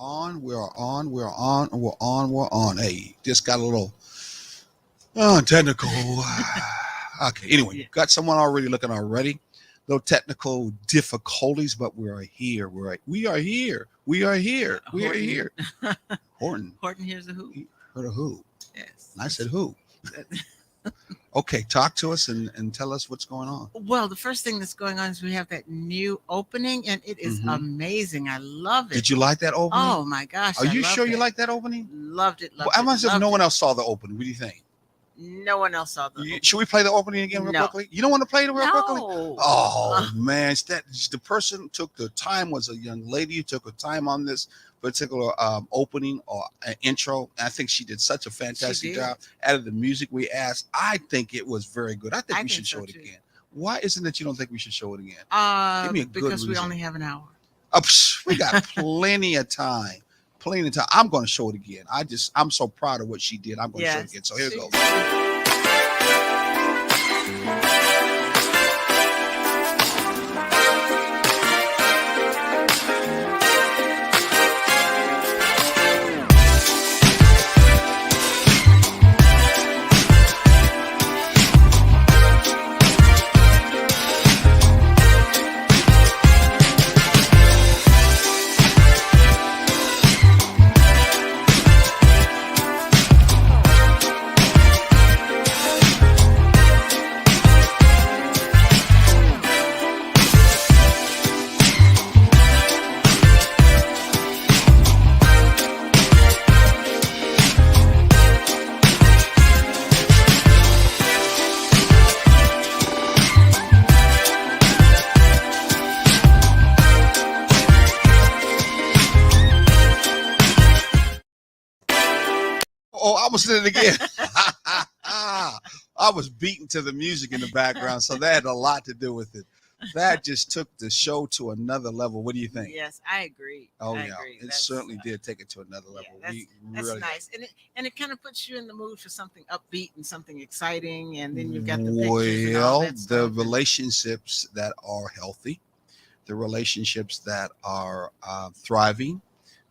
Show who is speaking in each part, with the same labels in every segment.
Speaker 1: on. We are on. We're on. We're on. We're on. Hey, just got a little technical. Okay. Anyway,
Speaker 2: Yeah.
Speaker 1: got someone already looking already. No technical difficulties, but we are here. We are here. We are here. We are
Speaker 2: Horton.
Speaker 1: here. Horton.
Speaker 2: Horton here's a who.
Speaker 1: Heard of who?
Speaker 2: Yes.
Speaker 1: And I said who. Okay, talk to us and tell us what's going on.
Speaker 2: Well, the first thing that's going on is we have that new opening, and it is
Speaker 1: Mhm.
Speaker 2: amazing. I love it.
Speaker 1: Did you like that opening?
Speaker 2: Oh my gosh!
Speaker 1: Are
Speaker 2: I
Speaker 1: you
Speaker 2: loved
Speaker 1: sure you
Speaker 2: it.
Speaker 1: like that opening?
Speaker 2: Loved it.
Speaker 1: Well,
Speaker 2: Loved
Speaker 1: I
Speaker 2: it.
Speaker 1: must have
Speaker 2: Loved
Speaker 1: no one
Speaker 2: it.
Speaker 1: else saw the opening. What do you think?
Speaker 2: No one else saw the.
Speaker 1: Should we play the opening again real
Speaker 2: No.
Speaker 1: quickly? You don't want to play it real quickly?
Speaker 2: No.
Speaker 1: Oh man, it's that the person took the time, was a young lady who took her time on this particular opening or intro. I think she did such a fantastic
Speaker 2: did.
Speaker 1: job. Added the music we asked. I think it was very good. I think
Speaker 2: I
Speaker 1: we
Speaker 2: think
Speaker 1: should
Speaker 2: so,
Speaker 1: show it
Speaker 2: too.
Speaker 1: again. Why isn't it you don't think we should show it again? Give me a good
Speaker 2: Because we
Speaker 1: reason.
Speaker 2: only have an hour.
Speaker 1: We got plenty of time. Plenty of time. I'm going to show it again. I'm so proud of what she did. I'm going to show it
Speaker 2: Yes.
Speaker 1: again. So here it goes. Oh, I was in it again. I was beaten to the music in the background, so that had a lot to do with it. That just took the show to another level. What do you think?
Speaker 2: Yes, I agree.
Speaker 1: Oh
Speaker 2: I
Speaker 1: yeah,
Speaker 2: agree.
Speaker 1: it
Speaker 2: That's,
Speaker 1: certainly did take it to another
Speaker 2: Yeah,
Speaker 1: level.
Speaker 2: that's,
Speaker 1: We
Speaker 2: that's
Speaker 1: really
Speaker 2: nice, and it kind of puts you in the mood for something upbeat and something exciting, and then you've got the pictures and all
Speaker 1: well,
Speaker 2: that
Speaker 1: the
Speaker 2: stuff.
Speaker 1: relationships that are healthy, the relationships that are thriving,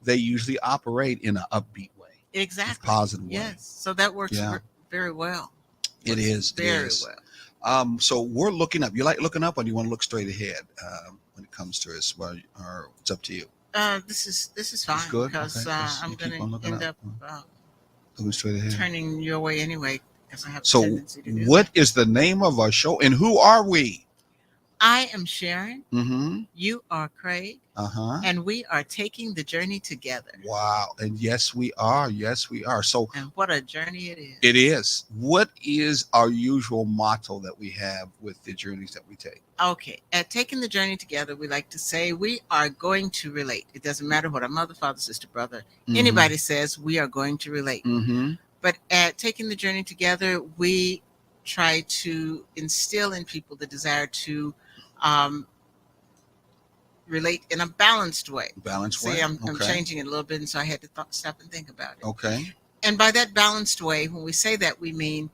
Speaker 1: they usually operate in an upbeat way, a
Speaker 2: Exactly.
Speaker 1: positive way.
Speaker 2: Yes. So that works
Speaker 1: Yeah.
Speaker 2: very well.
Speaker 1: It
Speaker 2: Works
Speaker 1: is. It
Speaker 2: very
Speaker 1: is.
Speaker 2: well.
Speaker 1: So we're looking up. You like looking up, or do you want to look straight ahead when it comes to us? Well, or it's up to you.
Speaker 2: This is fine
Speaker 1: good?
Speaker 2: because
Speaker 1: Okay, let's-
Speaker 2: I'm
Speaker 1: you
Speaker 2: going
Speaker 1: keep on
Speaker 2: to
Speaker 1: looking
Speaker 2: end
Speaker 1: up.
Speaker 2: up
Speaker 1: Looking straight ahead.
Speaker 2: turning your way anyway because I have a
Speaker 1: So,
Speaker 2: tendency to do
Speaker 1: what is the name of our show, and who are we?
Speaker 2: I am Sharon.
Speaker 1: Mm-hmm.
Speaker 2: You are Craig.
Speaker 1: Uh-huh.
Speaker 2: And we are taking the journey together.
Speaker 1: Wow. And yes, we are. Yes, we are. So
Speaker 2: And what a journey it is.
Speaker 1: it is. What is our usual motto that we have with the journeys that we take?
Speaker 2: Okay. At Taking the Journey Together, we like to say we are going to relate. It doesn't matter what our mother, father, sister, brother, anybody says, we are going to relate.
Speaker 1: Mm-hmm.
Speaker 2: But at Taking the Journey Together, we try to instill in people the desire to relate in a balanced way.
Speaker 1: Balanced way.
Speaker 2: See, I'm
Speaker 1: Okay.
Speaker 2: changing it a little bit, and so I had to stop and think about it.
Speaker 1: Okay.
Speaker 2: And by that balanced way, when we say that, we mean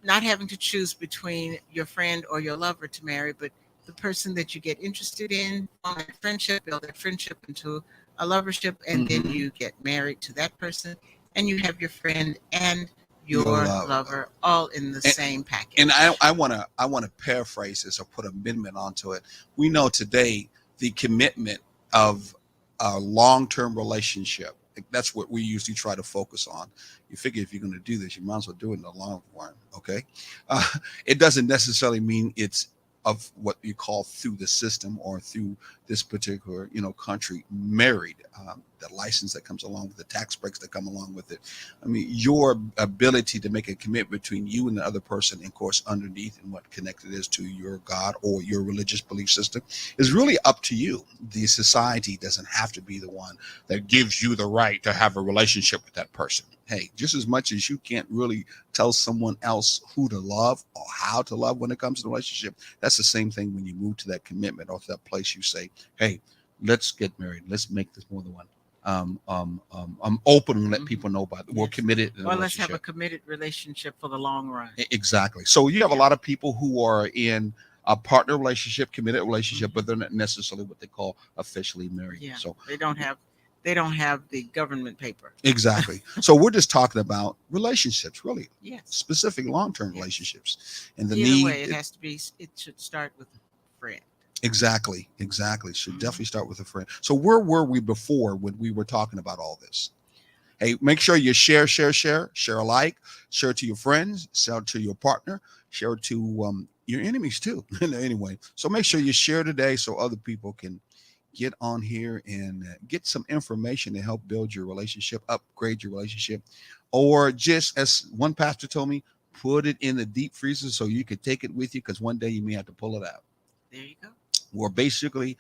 Speaker 2: not having to choose between your friend or your lover to marry, but the person that you get interested in, form that friendship, build that friendship into a lovership, and then
Speaker 1: Mhm.
Speaker 2: you get married to that person, and you have your friend and
Speaker 1: Your
Speaker 2: your
Speaker 1: lover.
Speaker 2: lover all in the same package.
Speaker 1: And I wanna paraphrase this or put amendment onto it. We know today the commitment of a long-term relationship. That's what we usually try to focus on. You figure if you're going to do this, you might as well do it in the long run. Okay, it doesn't necessarily mean it's of what you call through the system or through this particular country married. The license that comes along with the tax breaks that come along with it. I mean, your ability to make a commitment between you and the other person, and of course, underneath and what connected is to your God or your religious belief system, is really up to you. The society doesn't have to be the one that gives you the right to have a relationship with that person. Hey, just as much as you can't really tell someone else who to love or how to love when it comes to the relationship, that's the same thing when you move to that commitment or to that place. You say, hey, let's get married. Let's make this more than one. I'm open and let people know about it. We're
Speaker 2: Yes.
Speaker 1: committed in a
Speaker 2: Well, let's have a
Speaker 1: relationship.
Speaker 2: committed relationship for the long run.
Speaker 1: Exactly. So you have a lot of people who are in a partner relationship, committed relationship, but they're not necessarily what they call officially married.
Speaker 2: Yeah.
Speaker 1: So
Speaker 2: They don't have they don't have the government paper.
Speaker 1: Exactly. So we're just talking about relationships, really
Speaker 2: Yes.
Speaker 1: specific long-term
Speaker 2: Yes.
Speaker 1: relationships, and the
Speaker 2: Either way,
Speaker 1: need.
Speaker 2: it has to be. It should start with a friend.
Speaker 1: Exactly. Should
Speaker 2: Mhm.
Speaker 1: definitely start with a friend. So where were we before when we were talking about all this? Hey, make sure you share alike, share it to your friends, share it to your partner, share it to your enemies too. Anyway, so make sure you share today so other people can get on here and get some information to help build your relationship, upgrade your relationship, or just as one pastor told me, put it in the deep freezer so you can take it with you because one day you may have to pull it out.
Speaker 2: There you go.
Speaker 1: Or basically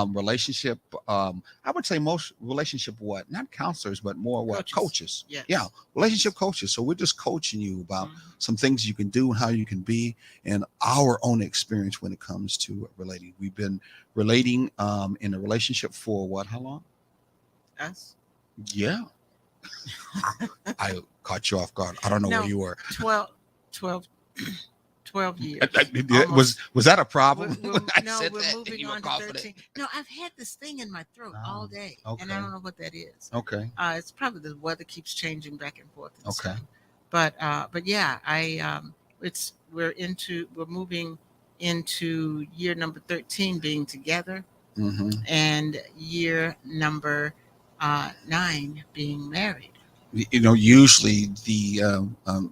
Speaker 1: relationship, I would say most relationship, what, not counselors but more what, coaches.
Speaker 2: Yes.
Speaker 1: Yeah, relationship coaches. So we're just coaching you about
Speaker 2: Mhm.
Speaker 1: some things you can do and how you can be, and our own experience when it comes to relating. We've been relating in a relationship for what, how long?
Speaker 2: Us.
Speaker 1: Yeah. I caught you off guard. I don't know
Speaker 2: No,
Speaker 1: where you were.
Speaker 2: 12, 12, 12 years.
Speaker 1: Was that a problem? I
Speaker 2: No,
Speaker 1: said
Speaker 2: we're
Speaker 1: that and
Speaker 2: moving
Speaker 1: you were
Speaker 2: on to
Speaker 1: confident.
Speaker 2: 13. No, I've had this thing in my throat all day, and
Speaker 1: Okay.
Speaker 2: I don't know what that is.
Speaker 1: Okay.
Speaker 2: It's probably the weather keeps changing back and forth. And
Speaker 1: Okay.
Speaker 2: stuff. But yeah, we're moving into year number 13 being together,
Speaker 1: Mm-hmm.
Speaker 2: and year number 9 being married.
Speaker 1: Usually the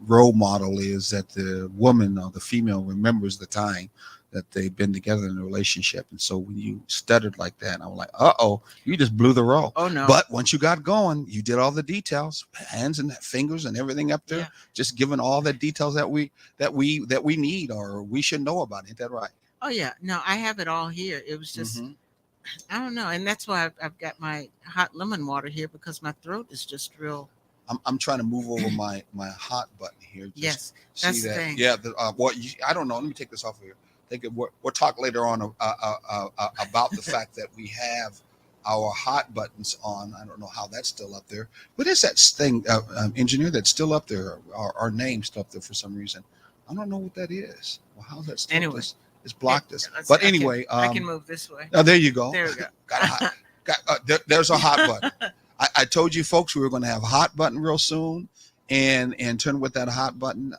Speaker 1: role model is that the woman or the female remembers the time that they've been together in a relationship. And so when you stuttered like that, I'm like, uh-oh, you just blew the role.
Speaker 2: Oh no.
Speaker 1: But once you got going, you did all the details, hands and fingers and everything up there,
Speaker 2: Yeah.
Speaker 1: just giving all the details that we need or we should know about. Ain't that right?
Speaker 2: Oh yeah. No, I have it all here. It was just
Speaker 1: Mhm.
Speaker 2: I don't know, and that's why I've got my hot lemon water here because my throat is just real.
Speaker 1: I'm trying to move over my hot button here. Just
Speaker 2: Yes,
Speaker 1: see
Speaker 2: that's the
Speaker 1: that.
Speaker 2: thing.
Speaker 1: Yeah. I don't know. Let me take this off of here. We'll talk later on about the fact that we have our hot buttons on. I don't know how that's still up there. What is that thing, engineer? That's still up there. Our name's still up there for some reason. I don't know what that is. Well, how's that still?
Speaker 2: Anyway.
Speaker 1: It's blocked us.
Speaker 2: Let's
Speaker 1: But
Speaker 2: see,
Speaker 1: anyway,
Speaker 2: I can move this way.
Speaker 1: oh, there you go.
Speaker 2: There we go.
Speaker 1: Got a hot. There's a hot button. I told you folks we were going to have a hot button real soon, and turn with that hot button.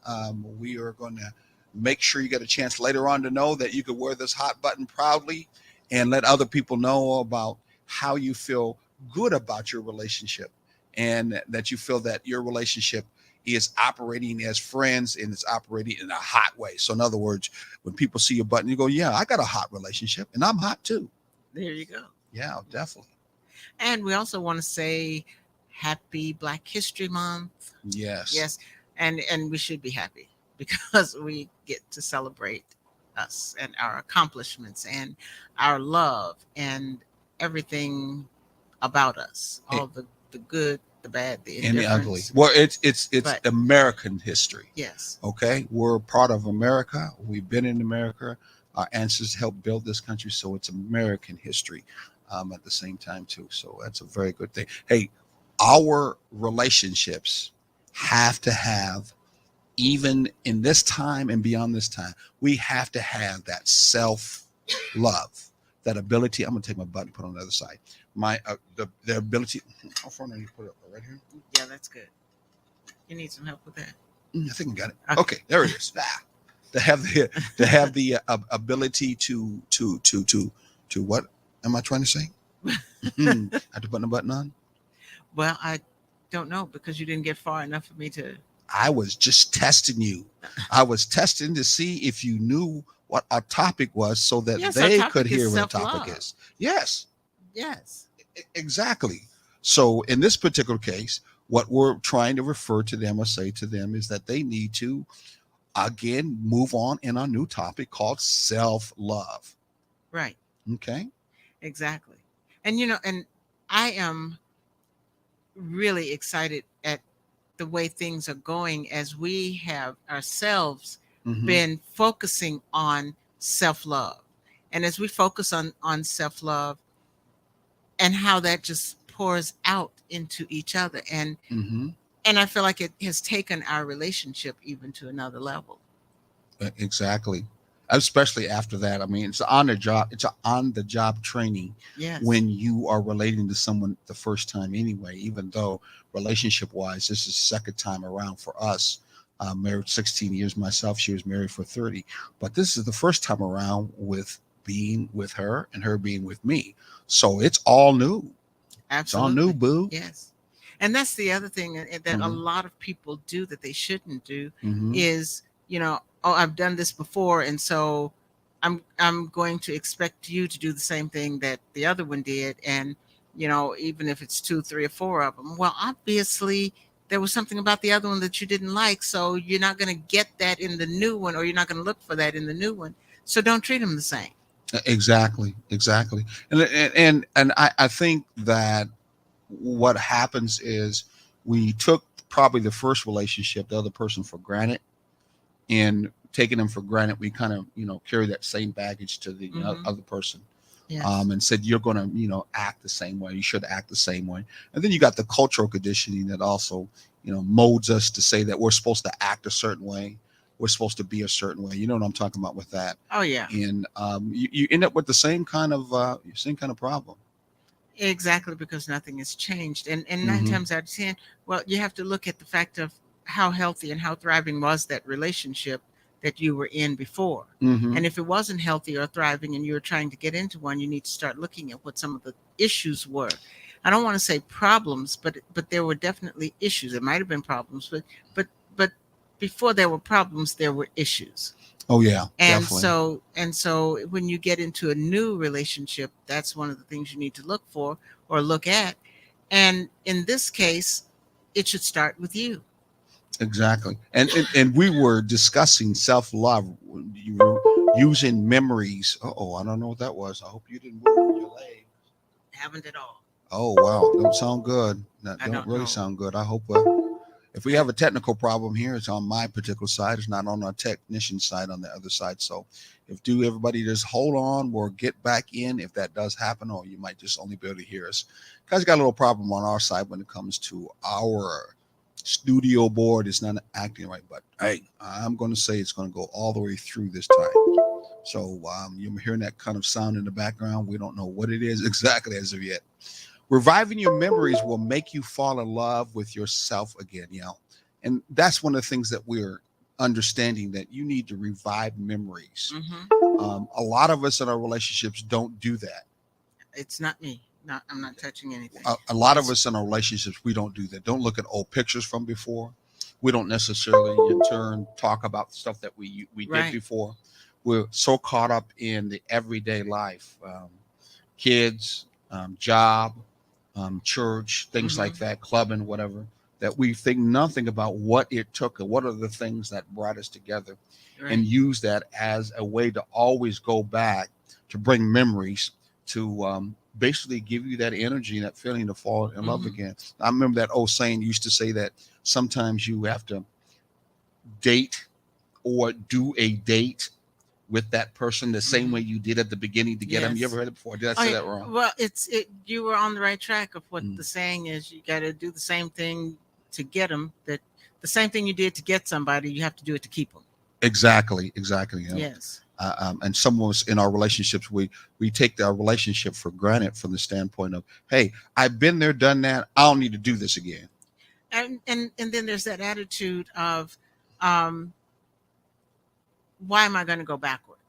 Speaker 1: We are going to make sure you get a chance later on to know that you could wear this hot button proudly and let other people know about how you feel good about your relationship, and that you feel that your relationship is operating as friends and it's operating in a hot way. So in other words, when people see your button, you go, yeah, I got a hot relationship and I'm hot too.
Speaker 2: There you go.
Speaker 1: Yeah, definitely.
Speaker 2: And we also want to say happy Black History Month.
Speaker 1: Yes.
Speaker 2: Yes. And we should be happy because we get to celebrate us and our accomplishments and our love and everything about us. All the good, the bad, the
Speaker 1: And the
Speaker 2: indifference.
Speaker 1: ugly. Well, it's
Speaker 2: But-
Speaker 1: American history.
Speaker 2: Yes.
Speaker 1: Okay, we're part of America. We've been in America. Our ancestors helped build this country, so it's American history at the same time too. So that's a very good thing. Hey, our relationships have to have, even in this time and beyond this time, we have to have that self-love, that ability. I'm gonna take my button, put it on the other side. My the ability. How far do you put it up? Right here.
Speaker 2: Yeah, that's good. You need some help with that.
Speaker 1: I think I got it. Okay, there it is. To have the ability to what am I trying to say? Have to put the button on.
Speaker 2: Well, I don't know because you didn't get far enough for me to.
Speaker 1: I was just testing you. I was testing to see if you knew what our topic was, so that
Speaker 2: Yes,
Speaker 1: they
Speaker 2: our
Speaker 1: could
Speaker 2: topic is
Speaker 1: hear what our
Speaker 2: self-love.
Speaker 1: topic is. Yes,
Speaker 2: Yes.
Speaker 1: exactly. So in this particular case, what we're trying to refer to them or say to them is that they need to again move on in our new topic called self-love.
Speaker 2: Right.
Speaker 1: Okay.
Speaker 2: Exactly. And and I am really excited at the way things are going as we have ourselves
Speaker 1: Mhm.
Speaker 2: been focusing on self-love. And as we focus on self-love and how that just pours out into each other
Speaker 1: Mhm.
Speaker 2: and I feel like it has taken our relationship even to another level.
Speaker 1: Exactly. especially after that. I mean, it's on the job. It's a on the job training
Speaker 2: Yes.
Speaker 1: when you are relating to someone the first time anyway. Even though relationship wise, this is the second time around for us. Married 16 years myself. She was married for 30, but this is the first time around with being with her and her being with me. So it's all new. It's all new,
Speaker 2: Absolutely.
Speaker 1: boo.
Speaker 2: Yes. And that's the other thing that a
Speaker 1: Hmm.
Speaker 2: lot of people do that they shouldn't do
Speaker 1: Hmm.
Speaker 2: is, oh, I've done this before, and so I'm going to expect you to do the same thing that the other one did, and even if it's two, three, or four of them. Well, obviously there was something about the other one that you didn't like, so you're not going to get that in the new one, or you're not going to look for that in the new one. So don't treat them the same.
Speaker 1: Exactly, exactly. And I think that what happens is we took probably the first relationship, the other person for granted, and taking them for granted, we kind of carry that same baggage to the
Speaker 2: Hmm.
Speaker 1: other person,
Speaker 2: Yes.
Speaker 1: and said you're going to act the same way. You should act the same way. And then you got the cultural conditioning that also molds us to say that we're supposed to act a certain way. We're supposed to be a certain way. You know what I'm talking about with that.
Speaker 2: Oh yeah.
Speaker 1: And you end up with the same kind of problem.
Speaker 2: Exactly, because nothing has changed. And nine
Speaker 1: Hmm.
Speaker 2: times out of ten, well, you have to look at the fact of how healthy and how thriving was that relationship that you were in before.
Speaker 1: Hmm.
Speaker 2: And if it wasn't healthy or thriving and you were trying to get into one, you need to start looking at what some of the issues were. I don't want to say problems, but there were definitely issues. There might have been problems, but before there were problems, there were issues.
Speaker 1: Oh yeah,
Speaker 2: And
Speaker 1: definitely.
Speaker 2: so when you get into a new relationship, that's one of the things you need to look for or look at. And in this case, it should start with you.
Speaker 1: Exactly. And we were discussing self love. You were using memories. Oh, I don't know what that was. I hope you didn't move your leg.
Speaker 2: Haven't at all.
Speaker 1: Oh wow, don't sound good. That
Speaker 2: I
Speaker 1: don't
Speaker 2: don't
Speaker 1: really
Speaker 2: know.
Speaker 1: sound good. I hope if we
Speaker 2: I,
Speaker 1: have a technical problem here, it's on my particular side. It's not on our technician side on the other side. So if do everybody just hold on, we'll get back in if that does happen, or you might just only be able to hear us. Guys got a little problem on our side when it comes to our studio board. It's not acting right, but hey, I'm going to say it's going to go all the way through this time. So you're hearing that kind of sound in the background. We don't know what it is exactly as of yet. Reviving your memories will make you fall in love with yourself again, and that's one of the things that we're understanding, that you need to revive memories.
Speaker 2: mm-hmm.
Speaker 1: A lot of us in our relationships don't do that.
Speaker 2: It's not me. Not I'm not touching anything.
Speaker 1: A lot of
Speaker 2: It's
Speaker 1: us in our relationships, we don't do that. Don't look at old pictures from before. We don't necessarily in turn talk about stuff that we did
Speaker 2: right.
Speaker 1: before. We're so caught up in the everyday life, kids, job, church, things
Speaker 2: Mm-hmm.
Speaker 1: like that, clubbing, whatever, that we think nothing about what it took and what are the things that brought us together, and
Speaker 2: Right.
Speaker 1: use that as a way to always go back to bring memories to basically give you that energy and that feeling to fall in love
Speaker 2: Mm-hmm.
Speaker 1: again. I remember that old saying used to say that sometimes you have to date or do a date with that person the same way
Speaker 2: Mm-hmm.
Speaker 1: you did at the beginning to get them. You ever
Speaker 2: Yes.
Speaker 1: heard it before? Did I
Speaker 2: Oh
Speaker 1: say
Speaker 2: yeah.
Speaker 1: that wrong?
Speaker 2: Well, it. You were on the right track of what
Speaker 1: Mm.
Speaker 2: the saying is. You got to do the same thing to get them. That the same thing you did to get somebody, you have to do it to keep them.
Speaker 1: Exactly, exactly.
Speaker 2: Yes.
Speaker 1: And some of us in our relationships, we take our relationship for granted from the standpoint of, hey, I've been there, done that. I don't need to do this again.
Speaker 2: And then there's that attitude of, um, why am I going to go backward?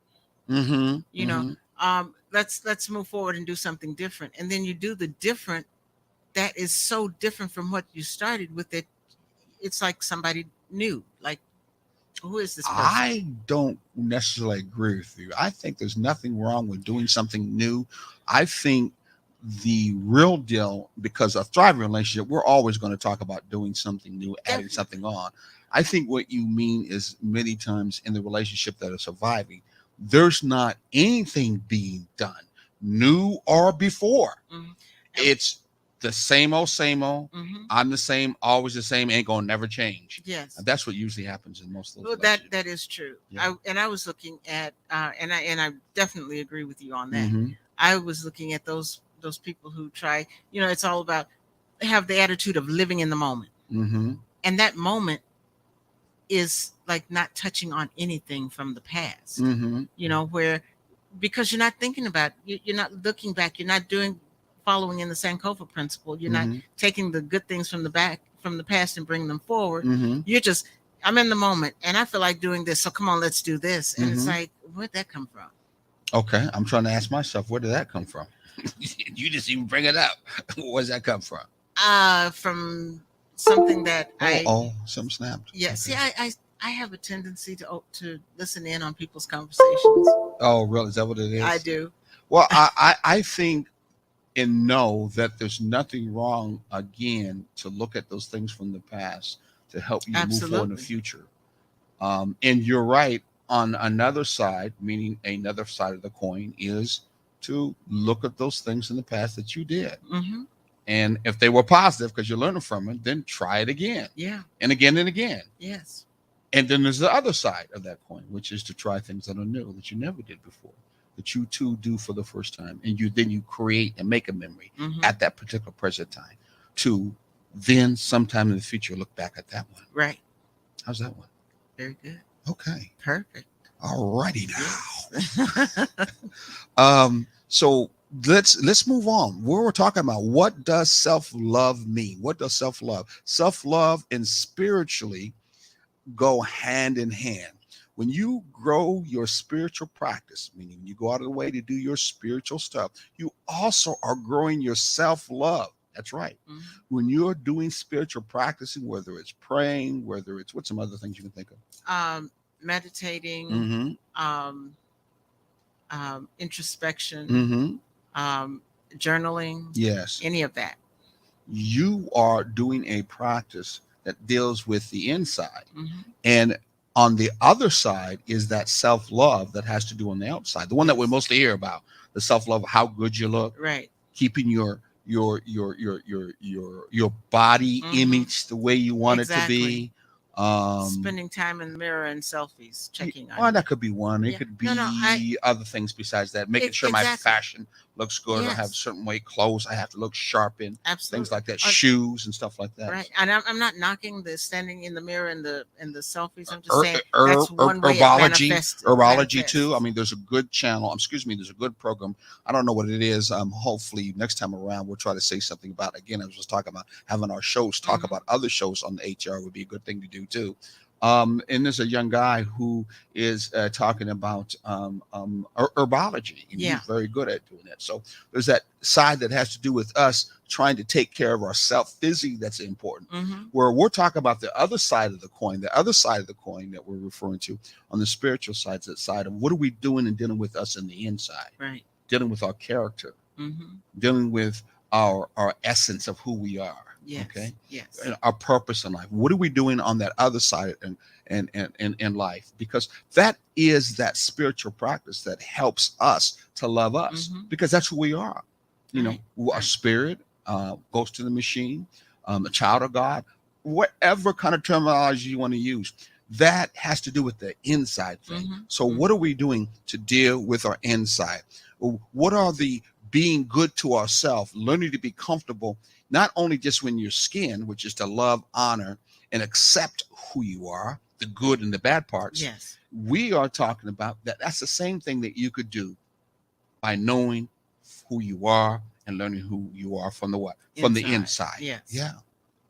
Speaker 1: Mm-hmm.
Speaker 2: You know,
Speaker 1: Mm-hmm.
Speaker 2: let's move forward and do something different. And then you do the different that is so different from what you started with. It. It's like somebody new. Like, who is this person?
Speaker 1: I don't necessarily agree with you. I think there's nothing wrong with doing something new. I think the real deal, because a thriving relationship, we're always going to talk about doing something new, adding
Speaker 2: Definitely.
Speaker 1: something on. I think what you mean is many times in the relationship that are surviving, there's not anything being done, new or before.
Speaker 2: Mm-hmm. And,
Speaker 1: It's the same old.
Speaker 2: mm-hmm.
Speaker 1: I'm the same, always the same, ain't gonna never change.
Speaker 2: Yes.
Speaker 1: And that's what usually happens in most of those
Speaker 2: Well, that
Speaker 1: relationships.
Speaker 2: is true.
Speaker 1: Yeah.
Speaker 2: I was looking at, and I definitely agree with you on that.
Speaker 1: Mm-hmm.
Speaker 2: I was looking at those people who try. It's all about, they have the attitude of living in the moment,
Speaker 1: Mm-hmm.
Speaker 2: and that moment is like not touching on anything from the past.
Speaker 1: Mm-hmm.
Speaker 2: You know, where because you're not thinking about you're not looking back, you're not doing following in the Sankofa principle. You're not
Speaker 1: Mm-hmm.
Speaker 2: taking the good things from the past and bringing them forward.
Speaker 1: Mm-hmm.
Speaker 2: You're just I'm in the moment and I feel like doing this, so come on, let's do this. And it's
Speaker 1: Mm-hmm.
Speaker 2: like, where'd that come from?
Speaker 1: Okay, I'm trying to ask myself, where did that come from? You just even bring it up. Where's that come from?
Speaker 2: From something that
Speaker 1: Some snapped.
Speaker 2: yeah.
Speaker 1: Okay.
Speaker 2: See, I have a tendency to listen in on people's conversations.
Speaker 1: Oh, really? Is that what it is?
Speaker 2: I do.
Speaker 1: Well, I think and know that there's nothing wrong, again, to look at those things from the past to help you move forward in the
Speaker 2: Absolutely.
Speaker 1: future. And you're right. On another side, meaning another side of the coin, is to look at those things in the past that you did.
Speaker 2: Mm-hmm.
Speaker 1: And if they were positive because you're learning from it, then try it again
Speaker 2: Yeah.
Speaker 1: and again and again.
Speaker 2: Yes.
Speaker 1: And then there's the other side of that coin, which is to try things that are new that you never did before, that you too do for the first time. And you create and make a memory
Speaker 2: Mm-hmm.
Speaker 1: at that particular present time to then sometime in the future look back at that one.
Speaker 2: Right.
Speaker 1: How's that one?
Speaker 2: Very good.
Speaker 1: Okay.
Speaker 2: Perfect.
Speaker 1: All righty now.
Speaker 2: Yes.
Speaker 1: So let's move on. We're talking about what does self-love mean? What does self-love? Self-love and spiritually go hand in hand. When you grow your spiritual practice, meaning you go out of the way to do your spiritual stuff, you also are growing your self-love. That's right.
Speaker 2: Mhm.
Speaker 1: When you're doing spiritual practicing, whether it's praying, whether it's what's some other things you can think of?
Speaker 2: Meditating,
Speaker 1: Mm-hmm.
Speaker 2: Introspection,
Speaker 1: Mm-hmm.
Speaker 2: journaling,
Speaker 1: Yes.
Speaker 2: any of that.
Speaker 1: You are doing a practice that deals with the inside.
Speaker 2: Mm-hmm.
Speaker 1: And on the other side is that self-love that has to do on the outside. The one that we
Speaker 2: Yes.
Speaker 1: mostly hear about, the self-love, how good you look,
Speaker 2: Right.
Speaker 1: keeping your body
Speaker 2: Mhm.
Speaker 1: image the way you want it to
Speaker 2: Exactly.
Speaker 1: be.
Speaker 2: Spending time in the mirror and selfies, checking on
Speaker 1: Well,
Speaker 2: you.
Speaker 1: that could be one. It
Speaker 2: Yeah.
Speaker 1: could be
Speaker 2: No,
Speaker 1: other things besides that. Making sure my
Speaker 2: Exactly.
Speaker 1: fashion looks good, or have
Speaker 2: Yes.
Speaker 1: certain way clothes I have to look sharp in,
Speaker 2: Absolutely.
Speaker 1: things like that,
Speaker 2: Uh,
Speaker 1: shoes and stuff like that.
Speaker 2: Right. And I'm not knocking the standing in the mirror and the selfies. I'm just
Speaker 1: Her-
Speaker 2: saying that's one way it
Speaker 1: herbology
Speaker 2: manifests.
Speaker 1: too. I mean, there's a good channel. There's a good program. I don't know what it is. Hopefully next time around we'll try to say something about. Again, I was just talking about having our shows talk
Speaker 2: Mhm.
Speaker 1: about other shows on the HR would be a good thing to do too. And there's a young guy who is talking about herbology, and
Speaker 2: Yeah.
Speaker 1: he's very good at doing that. So there's that side that has to do with us trying to take care of ourselves physically. That's important.
Speaker 2: Mm-hmm.
Speaker 1: Where we're talking about the other side of the coin that we're referring to on the spiritual side, that side of what are we doing and dealing with us in the inside,
Speaker 2: Right.
Speaker 1: dealing with our character,
Speaker 2: Mm-hmm.
Speaker 1: dealing with our essence of who we are.
Speaker 2: Yes.
Speaker 1: Okay.
Speaker 2: Yes.
Speaker 1: And our purpose in life. What are we doing on that other side and in life? Because that is that spiritual practice that helps us to love us,
Speaker 2: Mhm.
Speaker 1: because that's who we are. You know,
Speaker 2: Right.
Speaker 1: our spirit goes to the machine, a child of God, whatever kind of terminology you want to use. That has to do with the inside thing.
Speaker 2: Mhm.
Speaker 1: So what are we doing to deal with our inside? What are the being good to ourselves, learning to be comfortable, not only just when you're skin, which is to love, honor, and accept who you are, the good and the bad parts.
Speaker 2: Yes.
Speaker 1: We are talking about that. That's the same thing that you could do by knowing who you are and learning who you are from the what? From the inside.
Speaker 2: Yes.
Speaker 1: Yeah.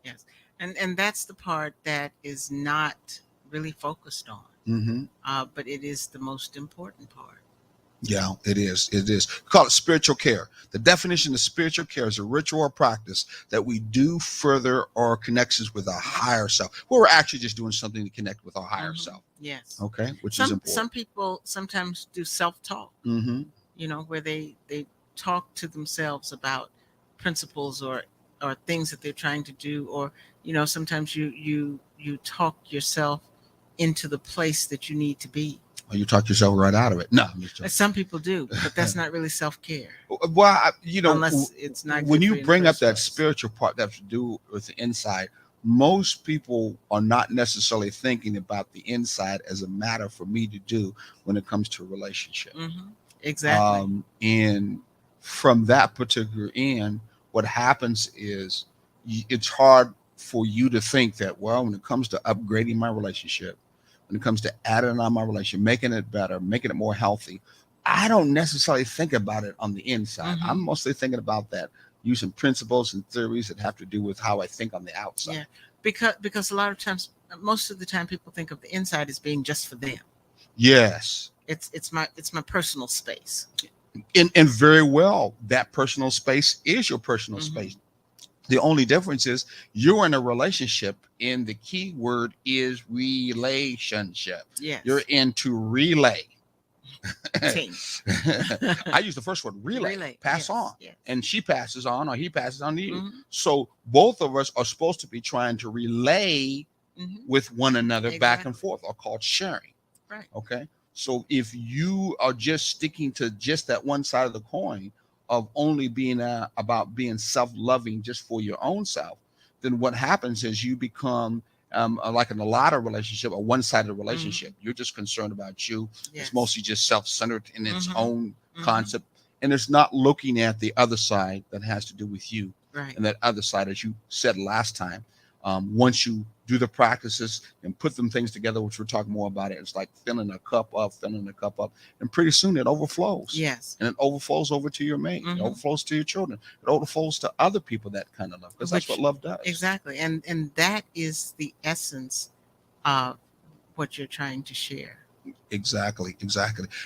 Speaker 2: Yes. And that's the part that is not really focused on.
Speaker 1: Mm-hmm.
Speaker 2: But it is the most important part.
Speaker 1: Yeah, it is. It is. We call it spiritual care. The definition of spiritual care is a ritual or practice that we do further our connections with our higher self. Well, we're actually just doing something to connect with our higher
Speaker 2: Mhm.
Speaker 1: self.
Speaker 2: Yes.
Speaker 1: Okay, which is important.
Speaker 2: Some people sometimes do self-talk,
Speaker 1: Mm-hmm.
Speaker 2: you know, where they talk to themselves about principles or things that they're trying to do, or you know, sometimes you talk yourself into the place that you need to be.
Speaker 1: Well, you talk yourself right out of it. No, I'm just joking.
Speaker 2: Some people do, but that's not really self-care.
Speaker 1: Well,
Speaker 2: Unless it's not
Speaker 1: when
Speaker 2: good
Speaker 1: you
Speaker 2: for you in the
Speaker 1: bring up
Speaker 2: first
Speaker 1: that
Speaker 2: place.
Speaker 1: spiritual part that has to do with the inside, most people are not necessarily thinking about the inside as a matter for me to do when it comes to a relationship.
Speaker 2: Mm-hmm. Exactly.
Speaker 1: And from that particular end, what happens is it's hard for you to think that, well, when it comes to upgrading my relationship, when it comes to adding on my relationship, making it better, making it more healthy, I don't necessarily think about it on the inside. I'm
Speaker 2: Mm-hmm.
Speaker 1: mostly thinking about that using principles and theories that have to do with how I think on the outside.
Speaker 2: Yeah, because a lot of times, most of the time, people think of the inside as being just for them.
Speaker 1: Yes.
Speaker 2: It's my personal space.
Speaker 1: And very well, that personal space is your personal
Speaker 2: Mm-hmm.
Speaker 1: space. The only difference is you're in a relationship, and the key word is relationship.
Speaker 2: Yes.
Speaker 1: You're into relay.
Speaker 2: Team.
Speaker 1: I use the first word, relay, pass
Speaker 2: Yes.
Speaker 1: on.
Speaker 2: Yes.
Speaker 1: And she passes on, or he passes on to you.
Speaker 2: Mm-hmm.
Speaker 1: So both of us are supposed to be trying to relay
Speaker 2: Mm-hmm.
Speaker 1: with one another back and
Speaker 2: Exactly.
Speaker 1: forth, or called sharing.
Speaker 2: Right.
Speaker 1: Okay. So if you are just sticking to just that one side of the coin of only being about being self-loving just for your own self, then what happens is you become like in a lot of relationship, a one-sided relationship. You're just concerned about you.
Speaker 2: Yes.
Speaker 1: It's mostly just self-centered in its
Speaker 2: Mhm.
Speaker 1: own
Speaker 2: Mhm.
Speaker 1: concept, and it's not looking at the other side that has to do with you.
Speaker 2: Right.
Speaker 1: And that other side, as you said last time, once you do the practices and put them things together, which we're talking more about, it's like filling a cup up, and pretty soon it overflows.
Speaker 2: Yes.
Speaker 1: And it overflows over to your mate. It
Speaker 2: Mhm.
Speaker 1: overflows to your children. It overflows to other people that kind of love, because that's what
Speaker 2: Which
Speaker 1: love does.
Speaker 2: exactly, and that is the essence of what you're trying to share.
Speaker 1: Exactly.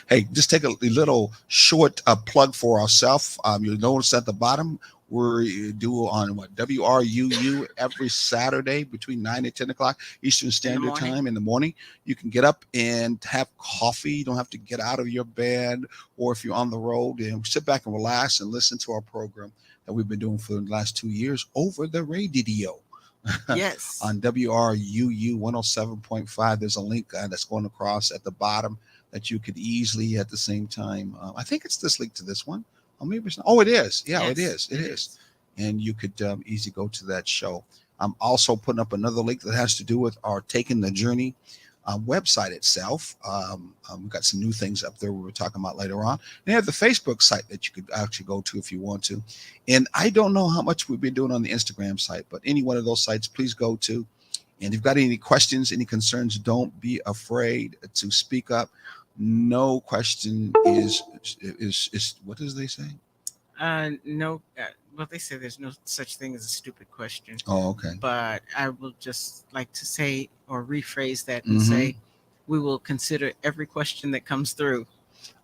Speaker 1: Hey, just take a little short plug for ourselves. You'll notice at the bottom we do on what, WRUU, every Saturday between 9 and 10 o'clock Eastern Standard
Speaker 2: morning.
Speaker 1: Time in the morning. You can get up and have coffee. You don't have to get out of your bed, or if you're on the road, and sit back and relax and listen to our program that we've been doing for the last 2 years over the radio.
Speaker 2: Yes.
Speaker 1: On WRUU 107.5. There's a link that's going across at the bottom that you could easily at the same time. I think it's this link to this one. Or maybe it's not. Oh, it is. Yeah,
Speaker 2: Yes,
Speaker 1: it is. It is. And you could easily go to that show. I'm also putting up another link that has to do with our Taking the Journey website itself. We've got some new things up there we're talking about later on. And they have the Facebook site that you could actually go to if you want to. And I don't know how much we've been doing on the Instagram site, but any one of those sites, please go to. And if you've got any questions, any concerns, don't be afraid to speak up. No question is what does they say?
Speaker 2: No. Well, they say there's no such thing as a stupid question.
Speaker 1: Oh, okay.
Speaker 2: But I will just like to say, or rephrase that and
Speaker 1: Mhm.
Speaker 2: say, we will consider every question that comes through.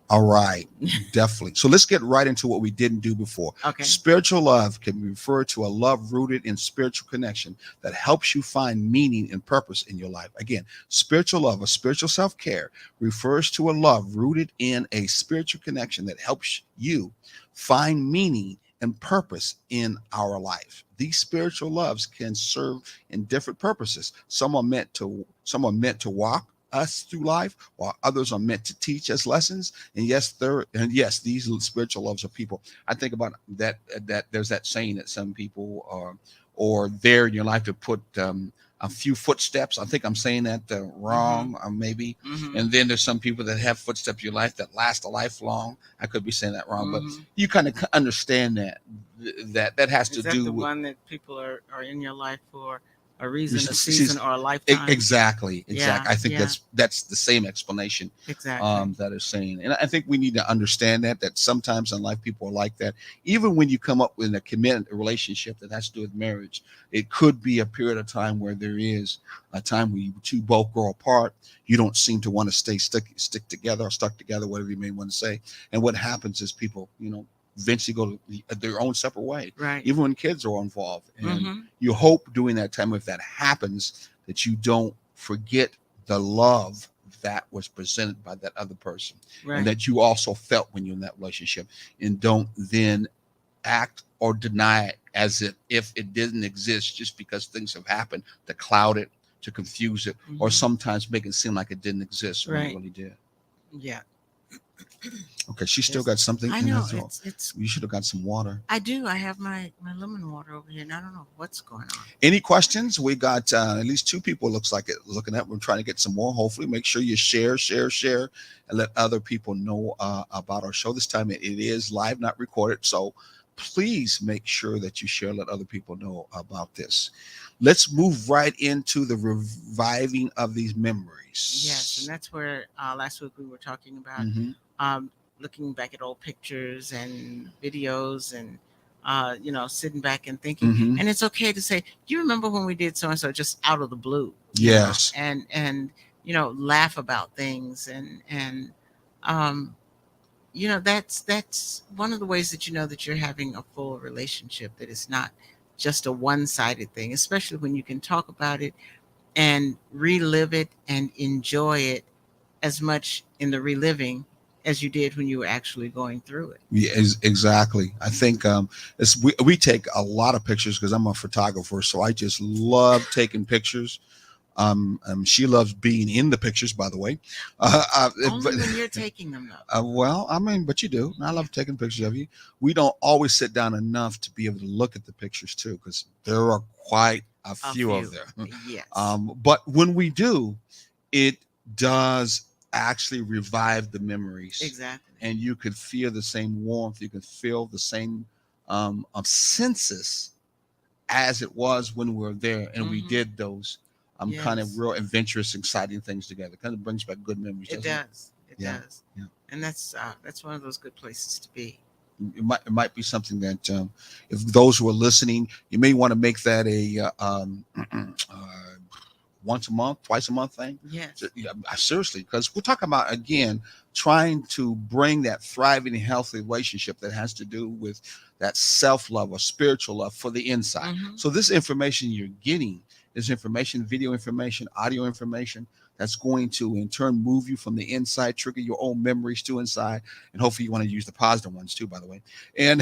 Speaker 1: All right, definitely. So let's get right into what we didn't do before.
Speaker 2: Okay.
Speaker 1: Spiritual love can refer to a love rooted in spiritual connection that helps you find meaning and purpose in your life. Again, spiritual love, a spiritual self-care, refers to a love rooted in a spiritual connection that helps you find meaning and purpose in our life. These spiritual loves can serve in different purposes. Some are meant to walk us through life, while others are meant to teach us lessons. And yes, these spiritual loves are people. I think about that there's that saying that some people are or there in your life to put a few footsteps. I think I'm saying that wrong, or maybe.
Speaker 2: Mm-hmm.
Speaker 1: And then there's some people that have footsteps in your life that last a lifelong. I could be saying that wrong,
Speaker 2: Mm-hmm.
Speaker 1: but you kind of understand that has to
Speaker 2: Is that
Speaker 1: do
Speaker 2: the
Speaker 1: with
Speaker 2: one that people are in your life for a reason, a
Speaker 1: Season-
Speaker 2: season, or a lifetime?
Speaker 1: exactly.
Speaker 2: Yeah,
Speaker 1: I think
Speaker 2: yeah.
Speaker 1: that's the same explanation
Speaker 2: Exactly.
Speaker 1: that is saying. And I think we need to understand that sometimes in life people are like that. Even when you come up with a committed relationship that has to do with marriage, it could be a period of time where there is a time where you two both grow apart. You don't seem to want to stick together or stuck together, whatever you may want to say. And what happens is people, eventually go their own separate way,
Speaker 2: Right.
Speaker 1: even when kids are involved. And
Speaker 2: Mm-hmm.
Speaker 1: you hope during that time, if that happens, that you don't forget the love that was presented by that other person,
Speaker 2: Right.
Speaker 1: and that you also felt when you're in that relationship, and don't then act or deny it as if it didn't exist just because things have happened to cloud it, to confuse it, or
Speaker 2: Mhm.
Speaker 1: sometimes make it seem like it didn't exist when
Speaker 2: Right.
Speaker 1: it really did.
Speaker 2: Yeah.
Speaker 1: Okay, she still
Speaker 2: Yes.
Speaker 1: got something
Speaker 2: I
Speaker 1: in her
Speaker 2: know.
Speaker 1: throat.
Speaker 2: It's.
Speaker 1: You should have got some water.
Speaker 2: I do. I have my lemon water over here, and I don't know what's going on.
Speaker 1: Any questions? We got at least two people, looks like it, looking at. We're trying to get some more. Hopefully, make sure you share, and let other people know about our show. This time it is live, not recorded. So please make sure that you share, let other people know about this. Let's move right into the reviving of these
Speaker 2: Yes, and
Speaker 1: memories.
Speaker 2: that's where last week we were talking about
Speaker 1: Hmm.
Speaker 2: um, looking back at old pictures and videos and sitting back and thinking.
Speaker 1: Hmm.
Speaker 2: And it's okay to say, "Do you remember when we did so and so?" Just out of the blue,
Speaker 1: Yes.
Speaker 2: and laugh about things and um, that's one of the ways that you know that you're having a full relationship, that it's not just a one-sided thing, especially when you can talk about it and relive it and enjoy it as much in the reliving as you did when you were actually going through it.
Speaker 1: Yeah, exactly. I think we take a lot of pictures because I'm a photographer, so I just love taking pictures. She loves being in the pictures, by the way. But
Speaker 2: Only when you're taking them, though.
Speaker 1: well, I mean, but you do. I
Speaker 2: Yeah,
Speaker 1: love taking pictures of you. We don't always sit down enough to be able to look at the pictures too, because there are quite a
Speaker 2: a
Speaker 1: few of
Speaker 2: few.
Speaker 1: there.
Speaker 2: Yes,
Speaker 1: But when we do, it does actually revive the memories,
Speaker 2: exactly.
Speaker 1: and you could feel the same warmth. You could feel the same senses as it was when we were there, and we
Speaker 2: Hmm.
Speaker 1: did those kind of
Speaker 2: Yes,
Speaker 1: real adventurous, exciting things together. Kind of brings back good memories,
Speaker 2: it
Speaker 1: doesn't it?
Speaker 2: does. It
Speaker 1: Yeah,
Speaker 2: does.
Speaker 1: yeah.
Speaker 2: And that's one of those good places to be.
Speaker 1: It might be something that if those who are listening, you may want to make that a once a month, twice a month thing.
Speaker 2: Yes.
Speaker 1: Yeah, seriously, because we're talking about again trying to bring that thriving, healthy relationship that has to do with that self love or spiritual love for the inside.
Speaker 2: Hmm.
Speaker 1: So this information you're getting is information, video information, audio information that's going to in turn move you from the inside, trigger your own memories to inside, and hopefully you want to use the positive ones too, by the way. And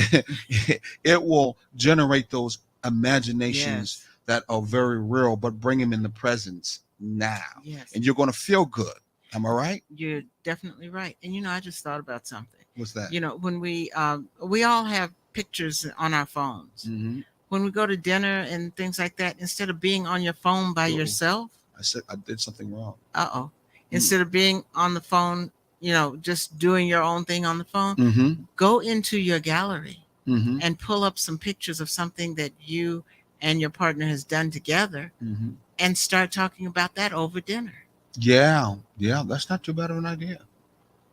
Speaker 1: it will generate those imaginations
Speaker 2: Yes.
Speaker 1: that are very real, but bring them in the presence now.
Speaker 2: Yes.
Speaker 1: And you're going to feel good. Am I right?
Speaker 2: You're definitely right. And I just thought about something.
Speaker 1: What's that?
Speaker 2: When we all have pictures on our phones.
Speaker 1: Mm-hmm.
Speaker 2: When we go to dinner and things like that, instead of being on your phone by
Speaker 1: Uh-oh.
Speaker 2: yourself,
Speaker 1: I said I did something wrong.
Speaker 2: uh-oh,
Speaker 1: Mm.
Speaker 2: instead of being on the phone, just doing your own thing on the phone,
Speaker 1: Mm-hmm.
Speaker 2: go into your gallery
Speaker 1: Mm-hmm.
Speaker 2: and pull up some pictures of something that you and your partner has done together
Speaker 1: Mm-hmm.
Speaker 2: and start talking about that over dinner.
Speaker 1: Yeah, yeah, that's not too bad of an idea.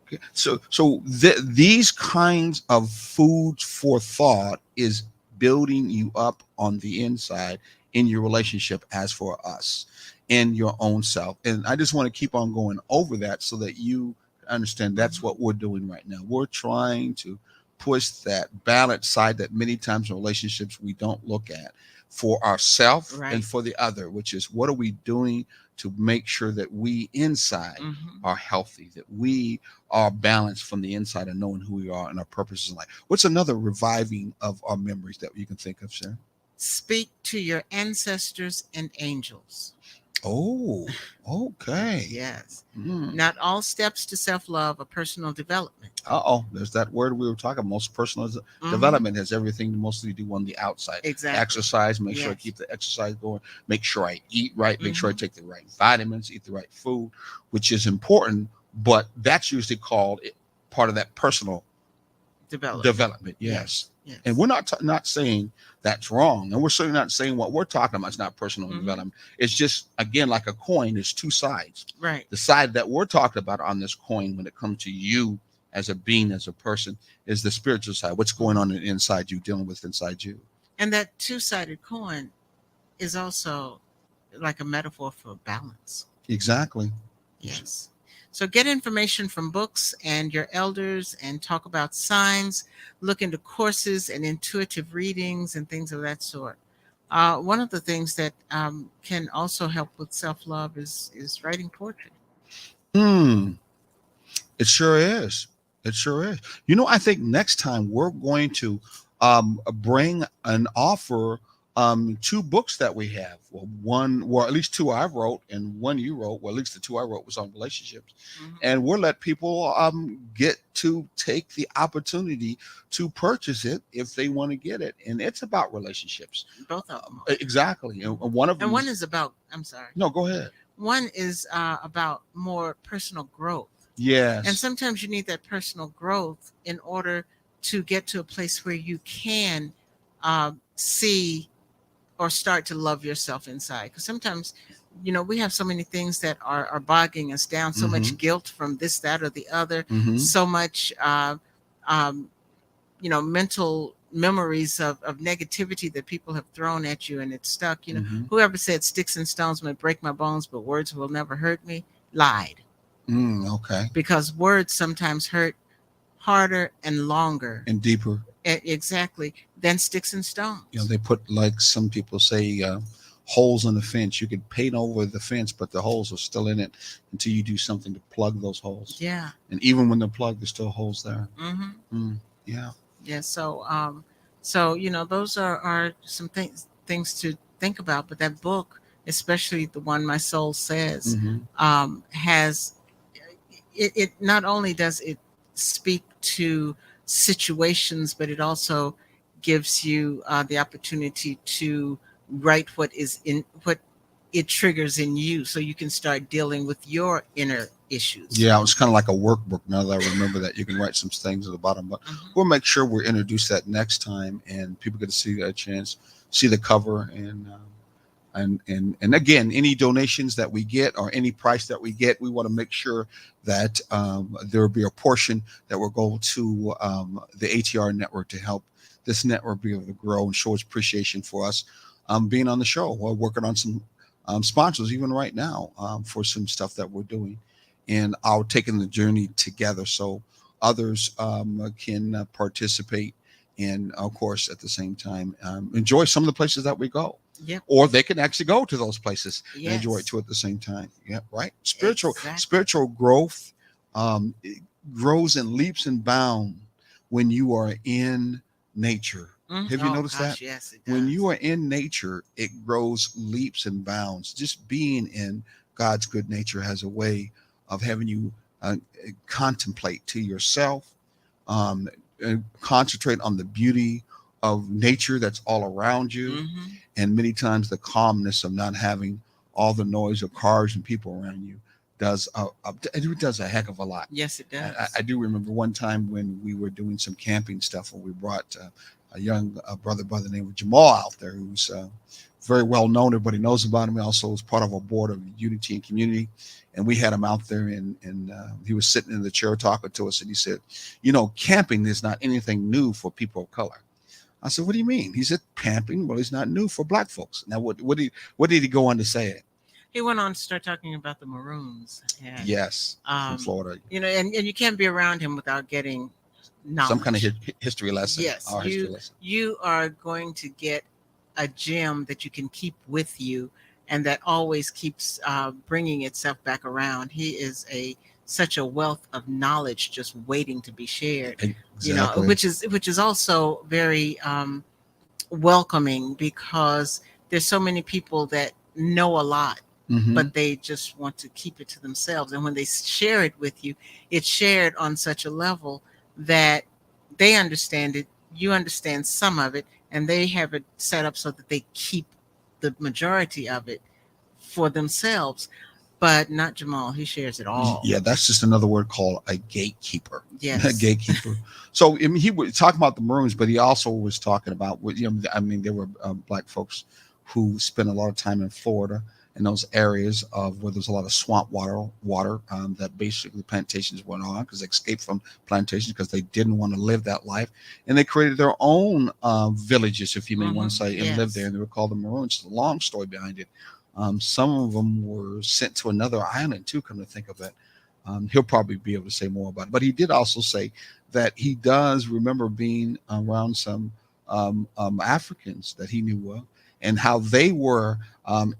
Speaker 1: Okay. So these kinds of food for thought is building you up on the inside in your relationship as for us in your own self. And I just want to keep on going over that so that you understand that's
Speaker 2: Mhm.
Speaker 1: what we're doing right now. We're trying to push that balance side that many times in relationships we don't look at for ourselves and
Speaker 2: Right.
Speaker 1: for the other, which is what are we doing to make sure that we inside
Speaker 2: Hmm.
Speaker 1: are healthy, that we are balanced from the inside and knowing who we are and our purposes in life. What's another reviving of our memories that you can think of, Sarah?
Speaker 2: Speak to your ancestors and angels.
Speaker 1: Oh, okay.
Speaker 2: Yes.
Speaker 1: Mm.
Speaker 2: Not all steps to self love are personal development.
Speaker 1: Uh-oh, there's that word we were talking about. Most personal
Speaker 2: Hmm.
Speaker 1: development has everything to mostly do on the outside.
Speaker 2: Exactly.
Speaker 1: Exercise, make sure I
Speaker 2: Yes.
Speaker 1: keep the exercise going. Make sure I eat right. Make sure I
Speaker 2: Hmm.
Speaker 1: take the right vitamins, eat the right food, which is important. But that's usually called part of that personal
Speaker 2: Development.
Speaker 1: development. Yes.
Speaker 2: Yes.
Speaker 1: And
Speaker 2: Yes.
Speaker 1: we're not saying that's wrong. And we're certainly not saying what we're talking about is not personal
Speaker 2: Hmm.
Speaker 1: development. It's just, again, like a coin, there's two sides.
Speaker 2: Right.
Speaker 1: The side that we're talking about on this coin when it comes to you as a being, as a person, is the spiritual side. What's going on
Speaker 2: Hmm.
Speaker 1: inside you, dealing with inside you.
Speaker 2: And that two-sided coin is also like a metaphor for balance.
Speaker 1: Exactly.
Speaker 2: Yes. So get information from books and your elders and talk about signs, look into courses and intuitive readings and things of that sort. One of the things that can also help with self love is writing poetry.
Speaker 1: Hmm. It sure is. It sure is. I think next time we're going to bring an offer two books that we have. Well, at least two I wrote and one you wrote. Well, at least the two I wrote was on relationships.
Speaker 2: Hmm.
Speaker 1: And we'll let people get to take the opportunity to purchase it if they want to get it. And it's about relationships.
Speaker 2: Both of them are.
Speaker 1: Exactly. And
Speaker 2: Mhm.
Speaker 1: one of
Speaker 2: And
Speaker 1: them
Speaker 2: one
Speaker 1: is,
Speaker 2: is about, I'm sorry,
Speaker 1: no, go ahead.
Speaker 2: one is about more personal growth. And
Speaker 1: Yes.
Speaker 2: sometimes you need that personal growth in order to get to a place where you can see or start to love yourself inside. Because sometimes, we have so many things that are bogging us down, so much guilt from this, that, or the other, so much, um, mental memories of negativity that people have thrown at you, and it's stuck. Whoever said sticks and stones may break my bones, but words will never hurt me, lied.
Speaker 1: Okay.
Speaker 2: Because words sometimes hurt harder and longer
Speaker 1: And deeper.
Speaker 2: Exactly, than sticks and stones.
Speaker 1: They put, like some people say, holes in the fence. You could paint over the fence, but the holes are still in it until you do something to plug those holes.
Speaker 2: Yeah.
Speaker 1: And even when they're plugged, there's still holes there. Yeah.
Speaker 2: Yeah. So, those are some things to think about. But that book, especially the one My Soul Says, has it. Not only does it speak to situations, but it also gives you the opportunity to write what it triggers in you, so you can start dealing with your inner issues.
Speaker 1: Yeah, it was kind of like a workbook. Now that I remember that, you can write some things at the bottom, but we'll make sure we introduce that next time, and people get to see a chance, see the cover, and again, any donations that we get or any price that we get, we want to make sure that there will be a portion that will go to the ATR network to help this network be able to grow and show its appreciation for us being on the show. We're working on some sponsors even right now for some stuff that we're doing, and our taking the journey together so others can participate, and of course at the same time enjoy some of the places that we go.
Speaker 2: Yep.
Speaker 1: Or they can actually go to those places and
Speaker 2: Yes.
Speaker 1: enjoy it too at the same time. Yeah, right. Spiritual
Speaker 2: Exactly.
Speaker 1: growth it grows in leaps and bounds when you are in nature. Have you noticed that?
Speaker 2: Yes, it does.
Speaker 1: When you are in nature, it grows leaps and bounds. Just being in God's good nature has a way of having you contemplate to yourself, concentrate on the beauty of nature that's all around you, and many times the calmness of not having all the noise of cars and people around you it does a heck of a lot.
Speaker 2: Yes, it does.
Speaker 1: I do remember one time when we were doing some camping stuff, and we brought a young brother by the name of Jamal out there, who's very well known. Everybody knows about him. He also was part of a board of Unity and Community, and we had him out there, and he was sitting in the chair talking to us, and he said, camping is not anything new for people of color. I said, what do you mean? He said, camping, well, it's not new for Black folks. Now, what did he go on to say?
Speaker 2: He went on to start talking about the Maroons. And,
Speaker 1: yes, from Florida.
Speaker 2: And you can't be around him without getting knowledge.
Speaker 1: Some kind of history lesson.
Speaker 2: Yes,
Speaker 1: history lesson.
Speaker 2: You are going to get a gem that you can keep with you, and that always keeps bringing itself back around. He is such a wealth of knowledge just waiting to be shared.
Speaker 1: Exactly.
Speaker 2: Which is also very welcoming, because there's so many people that know a lot, but they just want to keep it to themselves. And when they share it with you, it's shared on such a level that they understand it, you understand some of it, and they have it set up so that they keep the majority of it for themselves. But not Jamal. He shares it all.
Speaker 1: Yeah, that's just another word called a gatekeeper.
Speaker 2: Yes.
Speaker 1: A gatekeeper. So he was talking about the Maroons, but he also was talking about, there were Black folks who spent a lot of time in Florida, in those areas of where there's a lot of swamp water that basically plantations went on, because they escaped from plantations because they didn't want to live that life, and they created their own villages, if you may want to say, and lived there, and they were called the Maroons. It's a long story behind it. Some of them were sent to another island too, come to think of it. He'll probably be able to say more about it. But he did also say that he does remember being around some Africans that he knew of, and how they were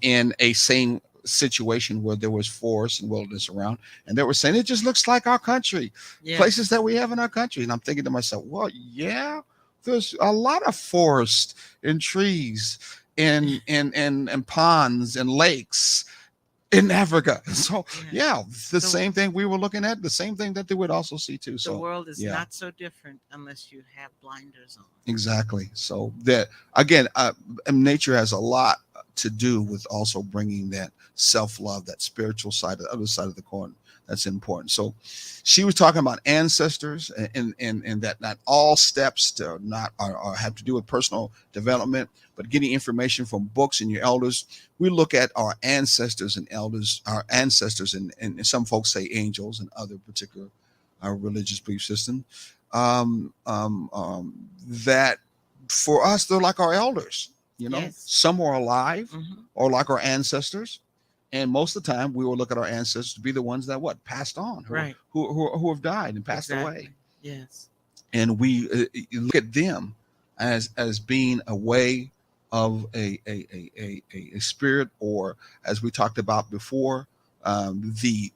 Speaker 1: in a same situation where there was forest and wilderness around, and they were saying it just looks like our country, places that we have in our country. And I'm thinking to myself, well, yeah, there's a lot of forest and trees and ponds and lakes in Africa. So
Speaker 2: Yeah.
Speaker 1: yeah, the
Speaker 2: The,
Speaker 1: same thing we were looking at, the same thing that they would also see too.
Speaker 2: the
Speaker 1: So
Speaker 2: world is
Speaker 1: yeah,
Speaker 2: not so different unless you have blinders on.
Speaker 1: exactly. So that again, and nature has a lot to do with also bringing that self-love, that spiritual side, the other side of the coin. That's important. So she was talking about ancestors and that not all steps to not are have to do with personal development, but getting information from books and your elders. We look at our ancestors and elders, our ancestors, and some folks say angels and other particular religious belief system. That for us, they're like our elders. You know,
Speaker 2: Yes.
Speaker 1: some are alive
Speaker 2: Hmm.
Speaker 1: or like our ancestors, and most of the time we will look at our ancestors to be the ones that what passed on,
Speaker 2: Right.
Speaker 1: who have died and passed away,
Speaker 2: Exactly. Yes.
Speaker 1: and we look at them as being a way of a spirit, or as we talked about before, the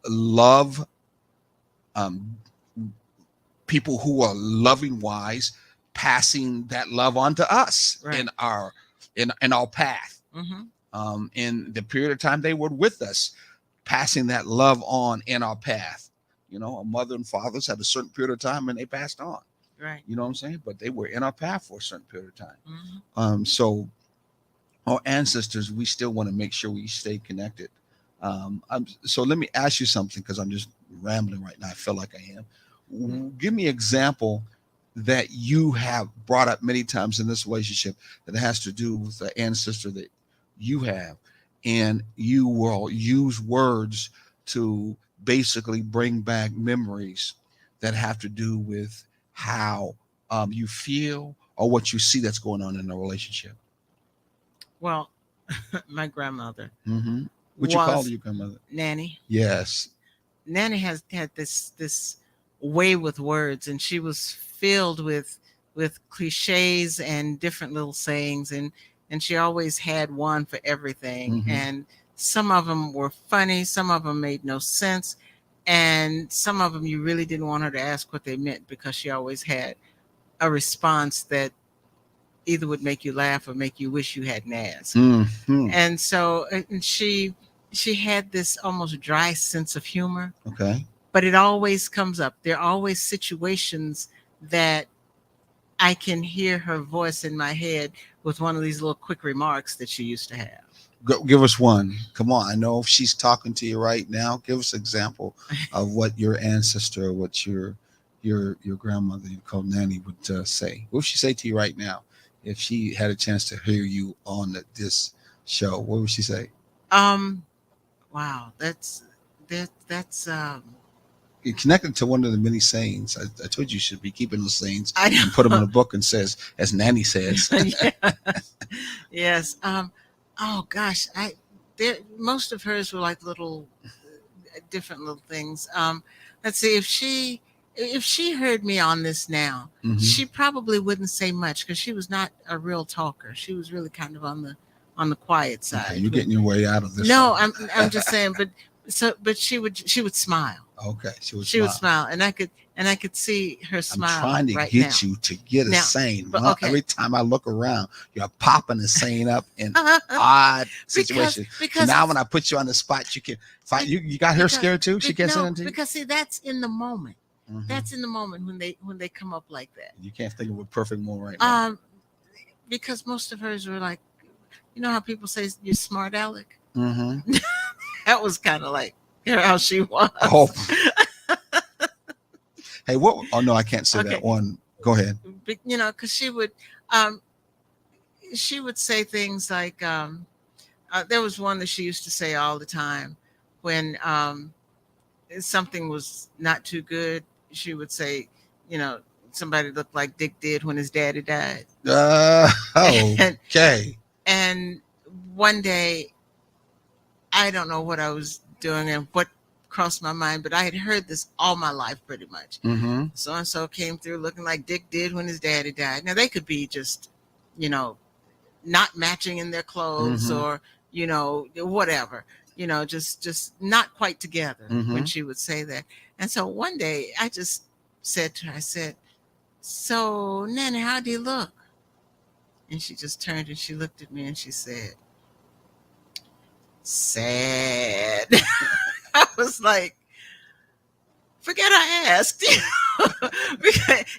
Speaker 1: love, um, people who are loving wise, passing that love on to us
Speaker 2: Right.
Speaker 1: in our path.
Speaker 2: Hmm.
Speaker 1: In the period of time they were with us, passing that love on in our path. You know, our mother and fathers had a certain period of time and they passed on.
Speaker 2: Right.
Speaker 1: You know what I'm saying? But they were in our path for a certain period of time.
Speaker 2: Hmm.
Speaker 1: So our ancestors, we still want to make sure we stay connected. So let me ask you something, because I'm just rambling right now. I feel like I am. Give me an example that you have brought up many times in this relationship that has to do with the ancestor that you have, and you will use words to basically bring back memories that have to do with how you feel or what you see that's going on in a relationship.
Speaker 2: Well, my grandmother
Speaker 1: Mm-hmm. What you call
Speaker 2: was
Speaker 1: your grandmother?
Speaker 2: Nanny.
Speaker 1: Yes.
Speaker 2: Nanny has had this way with words, and she was filled with cliches and different little sayings, and she always had one for everything.
Speaker 1: Mm-hmm.
Speaker 2: And some of them were funny, some of them made no sense, and some of them you really didn't want her to ask what they meant, because she always had a response that either would make you laugh or make you wish you hadn't asked.
Speaker 1: Mm-hmm.
Speaker 2: And so and she had this almost dry sense of humor,
Speaker 1: Okay.
Speaker 2: but it always comes up. There are always situations that I can hear her voice in my head with one of these little quick remarks that she used to have.
Speaker 1: Give us one. Come on. I know if she's talking to you right now. Give us an example of what your ancestor, what your grandmother, you called Nanny, would say. What would she say to you right now if she had a chance to hear you on this show? What would she say?
Speaker 2: Um, wow, that's
Speaker 1: It connected to one of the many sayings. I told you you should be keeping those sayings
Speaker 2: I
Speaker 1: and put them in
Speaker 2: know.
Speaker 1: a book and says, as Nanny says.
Speaker 2: Yeah. Yes. Oh gosh, I there most of hers were like little different little things. Let's see, if she heard me on this now,
Speaker 1: Mm-hmm.
Speaker 2: she probably wouldn't say much, because she was not a real talker. She was really kind of on the quiet side.
Speaker 1: Okay, you're getting your way out of this.
Speaker 2: No,
Speaker 1: one.
Speaker 2: I'm just saying, but she would smile.
Speaker 1: Okay, she would
Speaker 2: Smile, and I could see her
Speaker 1: I'm
Speaker 2: smile
Speaker 1: trying to
Speaker 2: right
Speaker 1: get
Speaker 2: now.
Speaker 1: you to get a
Speaker 2: Now,
Speaker 1: saying.
Speaker 2: but
Speaker 1: Well,
Speaker 2: okay.
Speaker 1: every time I look around, you're popping a saying up in odd situations. So
Speaker 2: because
Speaker 1: now when I put you on the spot, you can find you got her
Speaker 2: because
Speaker 1: scared too. She can't say
Speaker 2: no,
Speaker 1: anything to you.
Speaker 2: because see, that's in the moment.
Speaker 1: Mhm.
Speaker 2: That's in the moment when they come up like that.
Speaker 1: You can't think of a perfect moment right now.
Speaker 2: Because most of hers were like, you know how people say you're smart, Alec.
Speaker 1: Mm-hmm.
Speaker 2: That was kind of like how she was.
Speaker 1: Oh. Hey, what? Oh no, I can't say
Speaker 2: Okay.
Speaker 1: that one. Go ahead.
Speaker 2: You know, because she would say things like, there was one that she used to say all the time when something was not too good. She would say, you know, somebody looked like Dick did when his daddy died.
Speaker 1: Okay.
Speaker 2: And one day, I don't know what I was doing and what crossed my mind, but I had heard this all my life pretty much.
Speaker 1: Mm-hmm.
Speaker 2: So and so came through looking like Dick did when his daddy died. Now they could be just, you know, not matching in their clothes,
Speaker 1: Mhm.
Speaker 2: or, you know, whatever, you know, just not quite together when
Speaker 1: Mhm.
Speaker 2: she would say that. And so one day I just said to her, I said, "So, Nanny, how do you look?" And she just turned and she looked at me and she said, sad. I was like, forget I asked.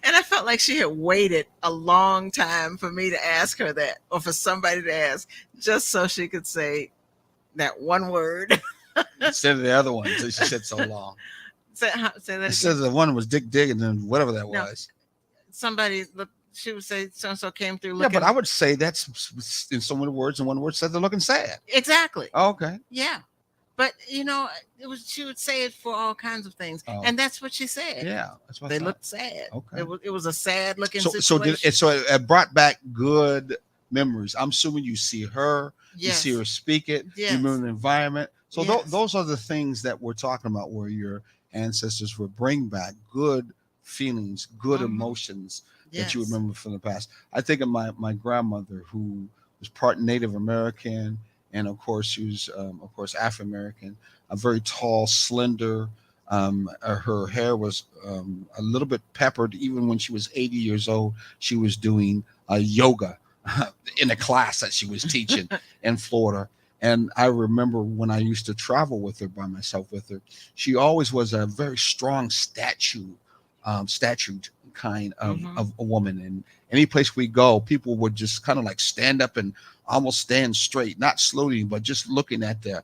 Speaker 2: And I felt like she had waited a long time for me to ask her that, or for somebody to ask, just so she could say that one word.
Speaker 1: Instead of the other ones that she said so long.
Speaker 2: Say that
Speaker 1: Instead
Speaker 2: again.
Speaker 1: of the one was Dick Diggins and whatever that
Speaker 2: No.
Speaker 1: was.
Speaker 2: Somebody look. She would say so and so came through
Speaker 1: Yeah,
Speaker 2: looking.
Speaker 1: but I would say that's in so many words, and one word said they're looking sad.
Speaker 2: Exactly.
Speaker 1: Okay.
Speaker 2: Yeah. But it was she would say it for all kinds of things,
Speaker 1: Oh.
Speaker 2: and that's what she said.
Speaker 1: Yeah, that's what
Speaker 2: They
Speaker 1: I thought.
Speaker 2: looked sad.
Speaker 1: Okay.
Speaker 2: It was a sad looking
Speaker 1: So
Speaker 2: situation.
Speaker 1: so it brought back good memories. I'm assuming you see her, you see her speak it, you
Speaker 2: Yes.
Speaker 1: remember the environment. So
Speaker 2: Yes.
Speaker 1: those are the things that we're talking about, where your ancestors would bring back good feelings, good
Speaker 2: Mhm.
Speaker 1: emotions that you
Speaker 2: Yes.
Speaker 1: remember from the past. I think of my grandmother, who was part Native American, and of course she was of course African American, a very tall, slender. Her hair was a little bit peppered. Even when she was 80 years old, she was doing yoga in a class that she was teaching in Florida. And I remember when I used to travel with her, by myself with her, she always was a very strong statued kind
Speaker 2: Mhm.
Speaker 1: of a woman. And any place we go, people would just kind of like stand up and almost stand straight, not slowly, but just looking at the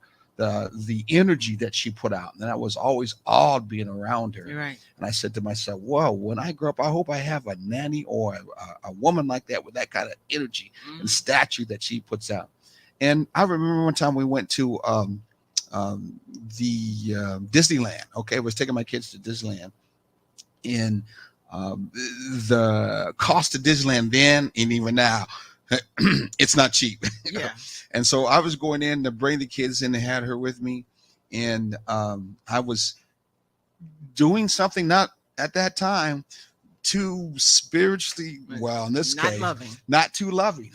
Speaker 1: energy that she put out. And I was always awed being around her.
Speaker 2: You're right.
Speaker 1: And I said to myself, "Whoa! When I grow up, I hope I have a nanny or a woman like that, with that kind of energy and
Speaker 2: Mhm.
Speaker 1: statue that she puts out." And I remember one time we went to the Disneyland. Okay, I was taking my kids to Disneyland, and the cost of Disneyland then and even now, it's not cheap.
Speaker 2: Yeah.
Speaker 1: And so I was going in to bring the kids in, and had her with me, and I was doing something not at that time too spiritually, well, in this
Speaker 2: Not
Speaker 1: case,
Speaker 2: loving.
Speaker 1: not too loving.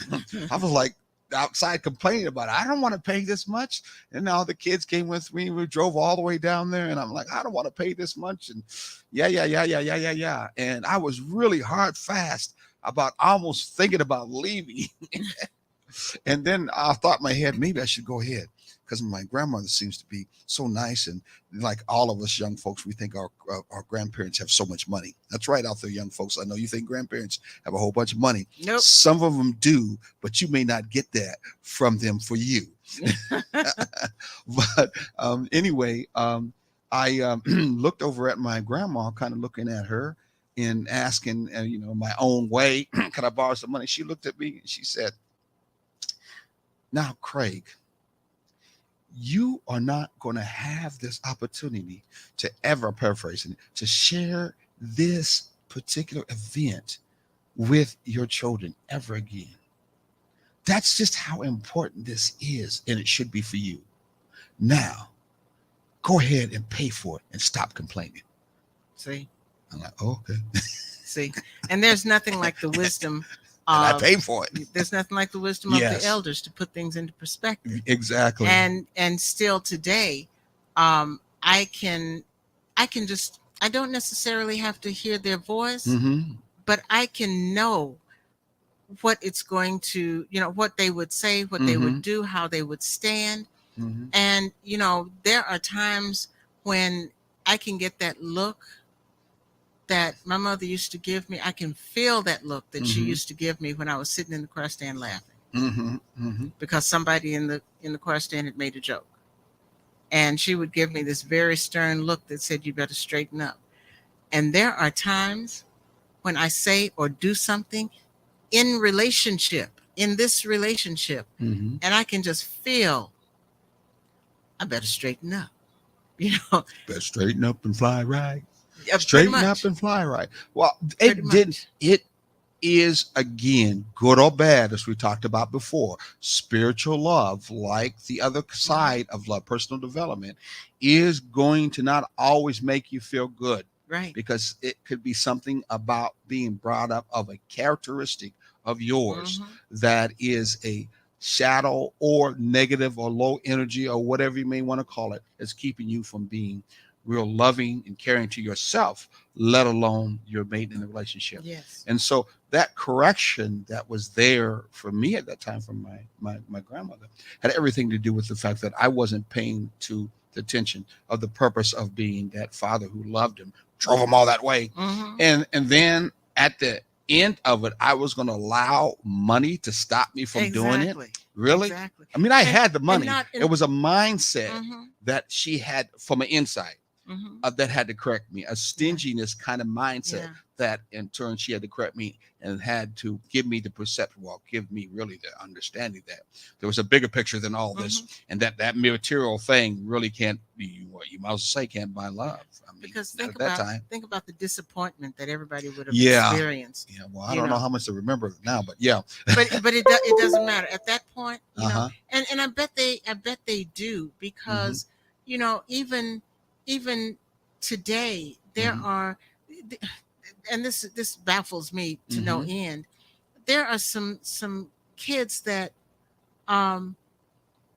Speaker 1: I was like outside complaining about it. I don't want to pay this much. And now the kids came with me. We drove all the way down there, and I'm like, I don't want to pay this much. And yeah. And I was really hard fast about almost thinking about leaving. And then I thought in my head, maybe I should go ahead, because my grandmother seems to be so nice. And like all of us young folks, we think our grandparents have so much money. That's right, out there, young folks. I know you think grandparents have a whole bunch of money.
Speaker 2: Nope.
Speaker 1: Some of them do, but you may not get that from them for you. But anyway, I looked over at my grandma, kind of looking at her and asking, my own way, can I borrow some money? She looked at me and she said, "Now, Craig, you are not going to have this opportunity to ever," paraphrasing it, "to share this particular event with your children ever again. That's just how important this is, and it should be for you. Now, go ahead and pay for it and stop complaining."
Speaker 2: See.
Speaker 1: I'm like, oh, okay.
Speaker 2: See. And there's nothing like the wisdom.
Speaker 1: And I paid for it.
Speaker 2: There's nothing like the wisdom of
Speaker 1: Yes.
Speaker 2: the elders to put things into perspective.
Speaker 1: Exactly.
Speaker 2: And still today, I can just, I don't necessarily have to hear their voice,
Speaker 1: Mm-hmm.
Speaker 2: but I can know what it's going to, what they would say, what they
Speaker 1: Mhm.
Speaker 2: would do, how they would stand.
Speaker 1: Mm-hmm.
Speaker 2: And, there are times when I can get that look that my mother used to give me. I can feel that look that she
Speaker 1: Mhm.
Speaker 2: used to give me when I was sitting in the car stand laughing
Speaker 1: Mm-hmm. Mm-hmm.
Speaker 2: because somebody in the car stand had made a joke. And she would give me this very stern look that said, "You better straighten up." And there are times when I say or do something in this relationship,
Speaker 1: Mm-hmm.
Speaker 2: and I can just feel, I better straighten up.
Speaker 1: Better straighten up and fly right.
Speaker 2: Pretty
Speaker 1: Straighten
Speaker 2: much.
Speaker 1: up and fly right. Well,
Speaker 2: Pretty
Speaker 1: it didn't.
Speaker 2: much.
Speaker 1: It is, again, good or bad, as we talked about before. Spiritual love, like the other side of love, personal development, is going to not always make you feel good,
Speaker 2: Right.
Speaker 1: because it could be something about being brought up of a characteristic of yours
Speaker 2: Mhm.
Speaker 1: that is a shadow or negative or low energy or whatever you may want to call it, that's keeping you from being real loving and caring to yourself, let alone your mate in the relationship.
Speaker 2: Yes.
Speaker 1: And so that correction that was there for me at that time from my grandmother had everything to do with the fact that I wasn't paying to the attention of the purpose of being that father who loved him, drove him all that way.
Speaker 2: Mm-hmm.
Speaker 1: And then at the end of it, I was going to allow money to stop me from doing it. Really?
Speaker 2: Exactly.
Speaker 1: I mean, I
Speaker 2: And-
Speaker 1: had the money.
Speaker 2: not in-
Speaker 1: It was a mindset
Speaker 2: Mm-hmm.
Speaker 1: that she had from an inside
Speaker 2: Mm-hmm.
Speaker 1: that had to correct me, a stinginess kind of mindset
Speaker 2: Yeah.
Speaker 1: that in turn she had to correct me and had to give me the perception, well, give me really the understanding that there was a bigger picture than all this, and that material thing really can't be what you might as well say can't buy love. I mean,
Speaker 2: Because
Speaker 1: not at that time.
Speaker 2: think about the disappointment that everybody would have
Speaker 1: Yeah.
Speaker 2: experienced.
Speaker 1: Yeah, well, I
Speaker 2: You
Speaker 1: don't know
Speaker 2: know.
Speaker 1: how much to remember it now, but yeah.
Speaker 2: But it doesn't matter at that point, you know.
Speaker 1: Uh-huh.
Speaker 2: And I bet they do, because you know, even today there
Speaker 1: Mhm.
Speaker 2: are, and this baffles me to no
Speaker 1: Mhm.
Speaker 2: end. There are some kids that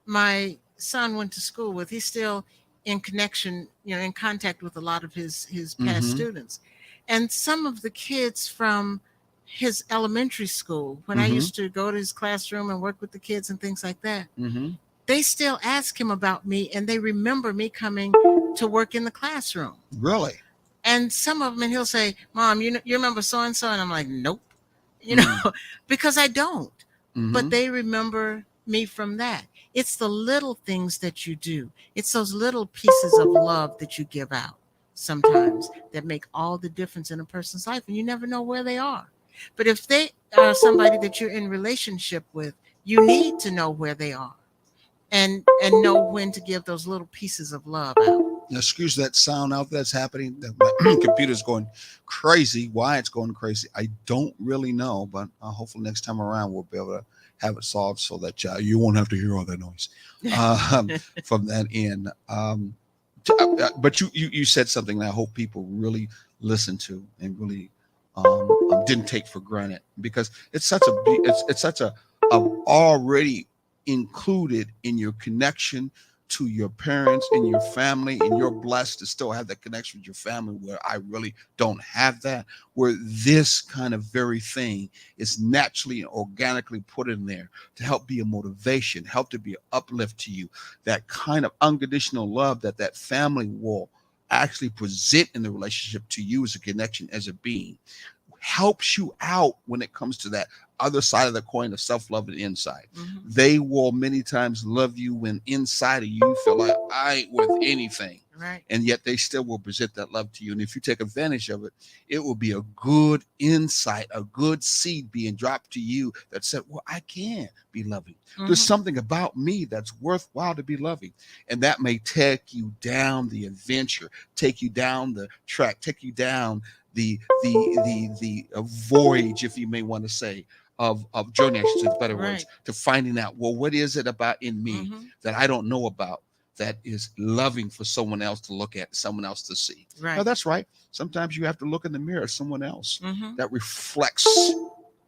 Speaker 2: my son went to school with. He's still in connection, you know, in contact with a lot of his past
Speaker 1: Mhm.
Speaker 2: students, and some of the kids from his elementary school, when I
Speaker 1: Mhm.
Speaker 2: used to go to his classroom and work with the kids and things like that,
Speaker 1: Mm-hmm.
Speaker 2: they still ask him about me, and they remember me coming to work in the classroom.
Speaker 1: Really?
Speaker 2: And some of them, and he'll say, "Mom, you remember so and so?" And I'm like, "Nope," you know, because I don't. But
Speaker 1: Mhm.
Speaker 2: they remember me from that. It's the little things that you do. It's those little pieces of love that you give out sometimes that make all the difference in a person's life, and you never know where they are. But if they are somebody that you're in relationship with, you need to know where they are and know when to give those little pieces of love out.
Speaker 1: Now, excuse that sound out that's happening. My computer's going crazy. Why it's going crazy, I don't really know. But hopefully next time around we'll be able to have it solved so that you won't have to hear all that noise from that end. But you said something that I hope people really listen to and really didn't take for granted, because it's such a already included in your connection to your parents and your family, and you're blessed to still have that connection with your family, where I really don't have that, where this kind of very thing is naturally and organically put in there to help be a motivation, help to be an uplift to you, that kind of unconditional love that family will actually present in the relationship to you as a connection, as a being, helps you out when it comes to that other side of the coin of self-love and inside.
Speaker 2: Mhm.
Speaker 1: They will many times love you when inside of you feel like I ain't worth anything.
Speaker 2: Right.
Speaker 1: And yet they still will present that love to you. And if you take advantage of it, it will be a good insight, a good seed being dropped to you that said, well, I can be loving. There's
Speaker 2: Mhm.
Speaker 1: something about me that's worthwhile to be loving. And that may take you down the adventure, take you down the track, take you down the voyage, if you may want to say, of journey, I should say, better words,
Speaker 2: Right.
Speaker 1: to finding out, well, what is it about in me
Speaker 2: Mhm.
Speaker 1: that I don't know about, that is loving for someone else to look at, someone else to see.
Speaker 2: Right.
Speaker 1: Now, that's right. Sometimes you have to look in the mirror at someone else
Speaker 2: Mhm.
Speaker 1: that reflects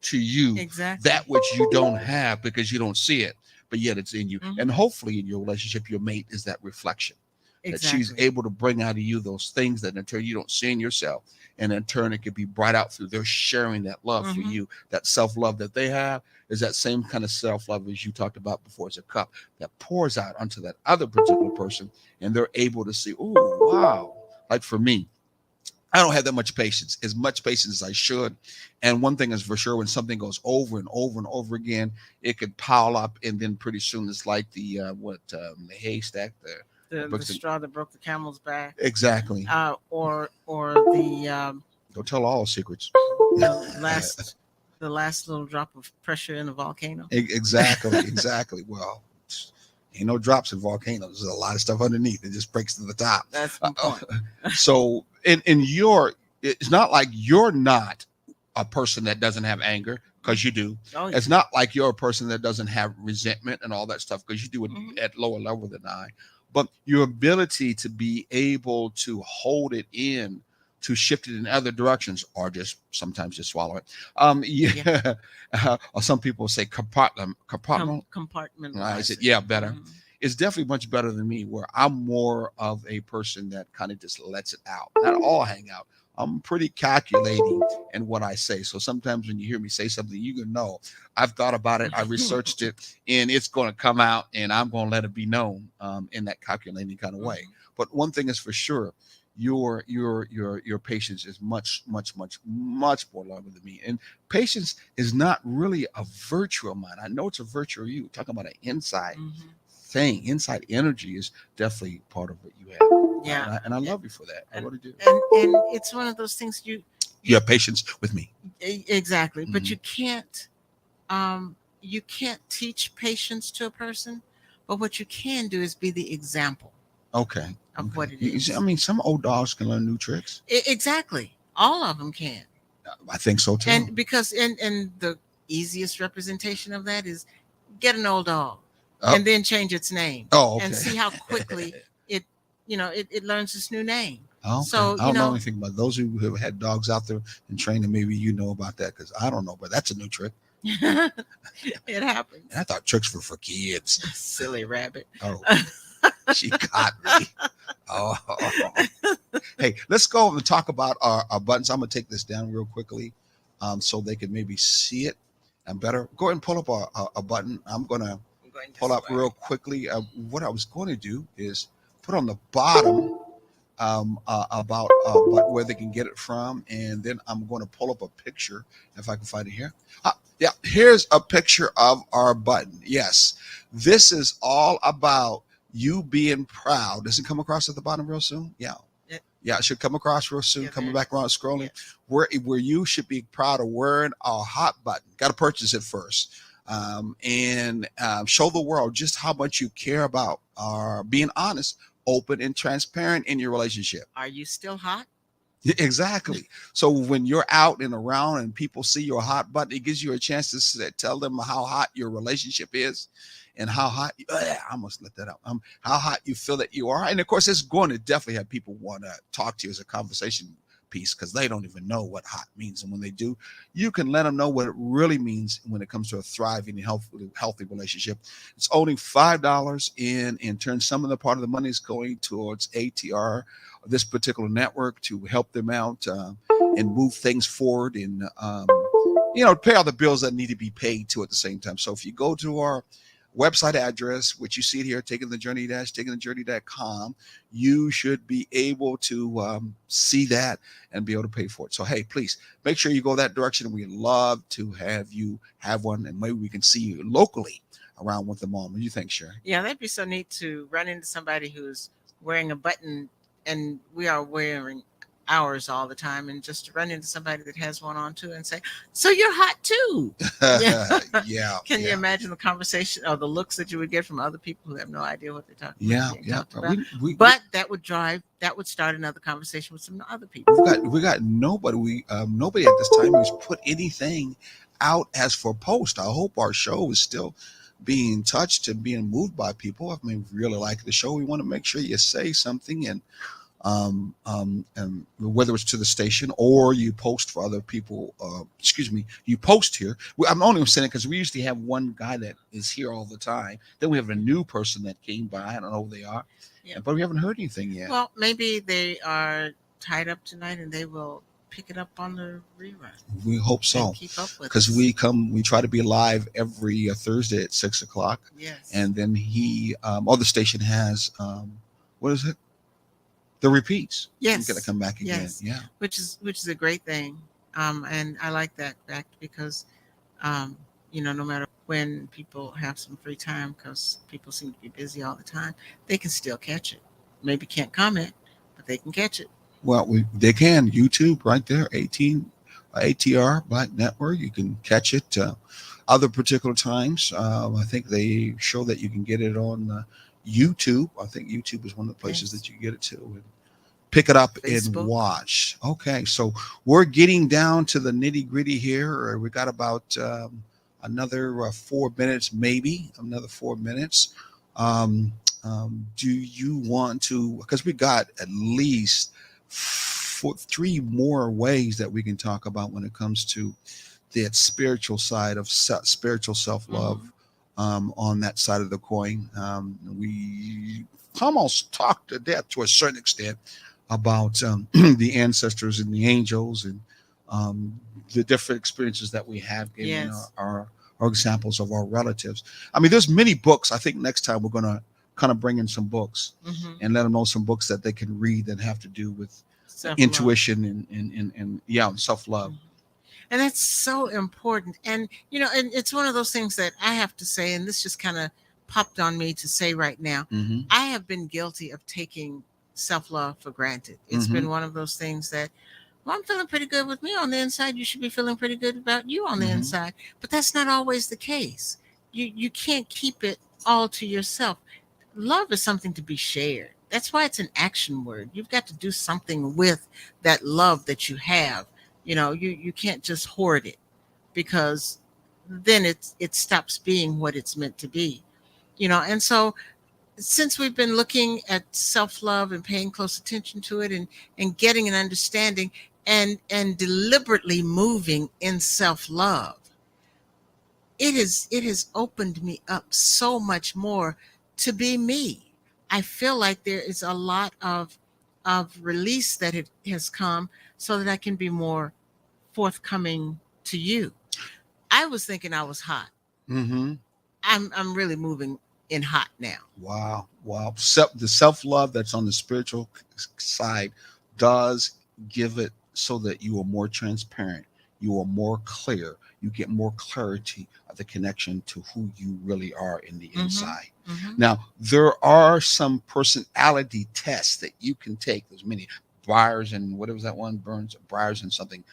Speaker 1: to you
Speaker 2: Exactly.
Speaker 1: that which you don't have because you don't see it, but yet it's in you.
Speaker 2: Mhm.
Speaker 1: And hopefully in your relationship, your mate is that reflection, that she's
Speaker 2: Exactly.
Speaker 1: able to bring out of you those things that in turn you don't see in yourself. And in turn, it could be brought out through their sharing that love for
Speaker 2: Mhm.
Speaker 1: you. That self-love that they have is that same kind of self-love as you talked about before. It's a cup that pours out onto that other particular person, and they're able to see, oh, wow. Like for me, I don't have that much patience, as much patience as I should. And one thing is for sure, when something goes over and over and over again, it could pile up, and then pretty soon it's like the the haystack there.
Speaker 2: The straw that broke the camel's back.
Speaker 1: Exactly.
Speaker 2: Or the
Speaker 1: Don't tell all the secrets.
Speaker 2: the last little drop of pressure in a volcano.
Speaker 1: Exactly. Well, ain't no drops in volcanoes. There's a lot of stuff underneath. It just breaks to the top.
Speaker 2: That's my point.
Speaker 1: So it's not like you're not a person that doesn't have anger, because you do.
Speaker 2: Oh, yeah.
Speaker 1: It's not like you're a person that doesn't have resentment and all that stuff, because you do it
Speaker 2: Mhm.
Speaker 1: at lower level than I. But your ability to be able to hold it in, to shift it in other directions, or just sometimes just swallow it. Or some people say compartmentalize
Speaker 2: Compartmentalize
Speaker 1: it. Yeah, better.
Speaker 2: Mhm.
Speaker 1: is definitely much better than me, where I'm more of a person that kind of just lets it out. Not all hang out. I'm pretty calculating in what I say. So sometimes when you hear me say something, you can know I've thought about it, I researched it, and it's going to come out, and I'm going to let it be known in that calculating kind of way. But one thing is for sure, your patience is much more longer than me, and patience is not really a virtue of mine. I know it's a virtue of you. Talking about an inside thing, inside energy is definitely part of what you have.
Speaker 2: Yeah.
Speaker 1: And I love you for that. I
Speaker 2: And
Speaker 1: really do.
Speaker 2: and it's one of those things
Speaker 1: You have patience with me.
Speaker 2: exactly, but
Speaker 1: Mhm.
Speaker 2: you can't teach patience to a person, but what you can do is be the example
Speaker 1: Okay.
Speaker 2: of
Speaker 1: Okay.
Speaker 2: what it
Speaker 1: You see, I
Speaker 2: is.
Speaker 1: mean, some old dogs can learn new tricks.
Speaker 2: Exactly. All of them can.
Speaker 1: I think so too.
Speaker 2: And because and the easiest representation of that is get an old dog
Speaker 1: Oh.
Speaker 2: and then change its name
Speaker 1: Oh, okay.
Speaker 2: and see how quickly it learns this new name.
Speaker 1: Okay.
Speaker 2: So,
Speaker 1: I don't know anything about those who have had dogs out there and trained them. Maybe you know about that because I don't know, but that's a new trick.
Speaker 2: it happens.
Speaker 1: And I thought tricks were for kids.
Speaker 2: Silly rabbit.
Speaker 1: Oh, she got me. Oh, hey, let's go and talk about our buttons. I'm gonna take this down real quickly, so they can maybe see it and better. Go ahead and pull up a button. I'm gonna pull up real quickly. What I was going to do is put on the bottom about but where they can get it from, and then I'm going to pull up a picture if I can find it here. Yeah, here's a picture of our button. Yes, this is all about you being proud. Does it come across at the bottom real soon? Yeah. Yeah, it should come across real soon.
Speaker 2: Yeah,
Speaker 1: Coming back around, scrolling,
Speaker 2: yes.
Speaker 1: where you should be proud of wearing a hot button. Got to purchase it first, and show the world just how much you care about being honest, open, and transparent in your relationship.
Speaker 2: Are you still hot?
Speaker 1: Exactly. So when you're out and around and people see your hot button, it gives you a chance to tell them how hot your relationship is and how hot I must let that out. How hot you feel that you are. And of course, it's going to definitely have people want to talk to you as a conversation piece because they don't even know what hot means. And when they do, you can let them know what it really means when it comes to a thriving and healthy relationship. It's only $5 in turn. Some of the part of the money is going towards ATR, this particular network, to help them out and move things forward and pay all the bills that need to be paid to at the same time. So if you go to our website address, which you see it here, takingthejourney.com, you should be able to see that and be able to pay for it. So hey, please make sure you go that direction. We'd love to have you have one, and maybe we can see you locally around with the mom. What do you think, Sherry?
Speaker 2: Yeah, that'd be so neat to run into somebody who's wearing a button, and we are wearing ours all the time, and just to run into somebody that has one on too and say, "So you're hot too."
Speaker 1: Yeah.
Speaker 2: Can you imagine the conversation or the looks that you would get from other people who have no idea what they're talking about? But that would start another conversation with some other people.
Speaker 1: We got nobody. Nobody at this time who's put anything out as for post. I hope our show is still being touched and being moved by people. I mean, we really like the show. We want to make sure you say something and whether it's to the station or you post for other people, you post here. I'm only saying it because we usually have one guy that is here all the time. Then we have a new person that came by. I don't know who they are, but we haven't heard anything yet.
Speaker 2: Well, maybe they are tied up tonight and they will pick it up on the rerun.
Speaker 1: We hope so.
Speaker 2: Keep up with
Speaker 1: because we try to be live every Thursday at 6:00.
Speaker 2: Yes.
Speaker 1: And then the station has, what is it? The repeats.
Speaker 2: Yes.
Speaker 1: We're gonna come back again.
Speaker 2: Yes.
Speaker 1: Yeah.
Speaker 2: Which is a great thing. And I like that fact because, no matter when people have some free time, because people seem to be busy all the time, they can still catch it. Maybe can't comment, but they can catch it.
Speaker 1: Well, they can. YouTube right there, ATR Black Network. You can catch it other particular times. I think they show that you can get it on YouTube. I think YouTube is one of the places that you can get it to. And pick it up Facebook. And watch. Okay, so we're getting down to the nitty gritty here. We got about another 4 minutes, maybe another 4 minutes. Do you want to? Because we got at least 3 more ways that we can talk about when it comes to that spiritual side of spiritual self-love, on that side of the coin. We almost talked to death to a certain extent about the ancestors and the angels and the different experiences that we have given
Speaker 2: Yes.
Speaker 1: our examples of our relatives. I mean, there's many books. I think next time we're going to kind of bring in some books
Speaker 2: Mhm.
Speaker 1: and let them know some books that they can read that have to do with
Speaker 2: Self-love.
Speaker 1: intuition and self-love.
Speaker 2: Mhm. And that's so important. And, and it's one of those things that I have to say, and this just kind of popped on me to say right now.
Speaker 1: Mm-hmm.
Speaker 2: I have been guilty of taking self-love for granted. It's been one of those things that, well, I'm feeling pretty good with me on the inside. You should be feeling pretty good about you on the
Speaker 1: Mhm.
Speaker 2: inside. But that's not always the case. You can't keep it all to yourself. Love is something to be shared. That's why it's an action word. You've got to do something with that love that you have. You can't just hoard it, because then it stops being what it's meant to be. And so since we've been looking at self-love and paying close attention to it and getting an understanding and deliberately moving in self-love, it has opened me up so much more to be me. I feel like there is a lot of release that has come so that I can be more forthcoming to you. I was thinking I was hot.
Speaker 1: Mm-hmm.
Speaker 2: I'm really moving in hot now.
Speaker 1: Wow. The self-love that's on the spiritual side does give it so that you are more transparent. You are more clear. You get more clarity of the connection to who you really are in the inside.
Speaker 2: Mm-hmm.
Speaker 1: Now, there are some personality tests that you can take. There's many Briars and what was that one? Briars and something.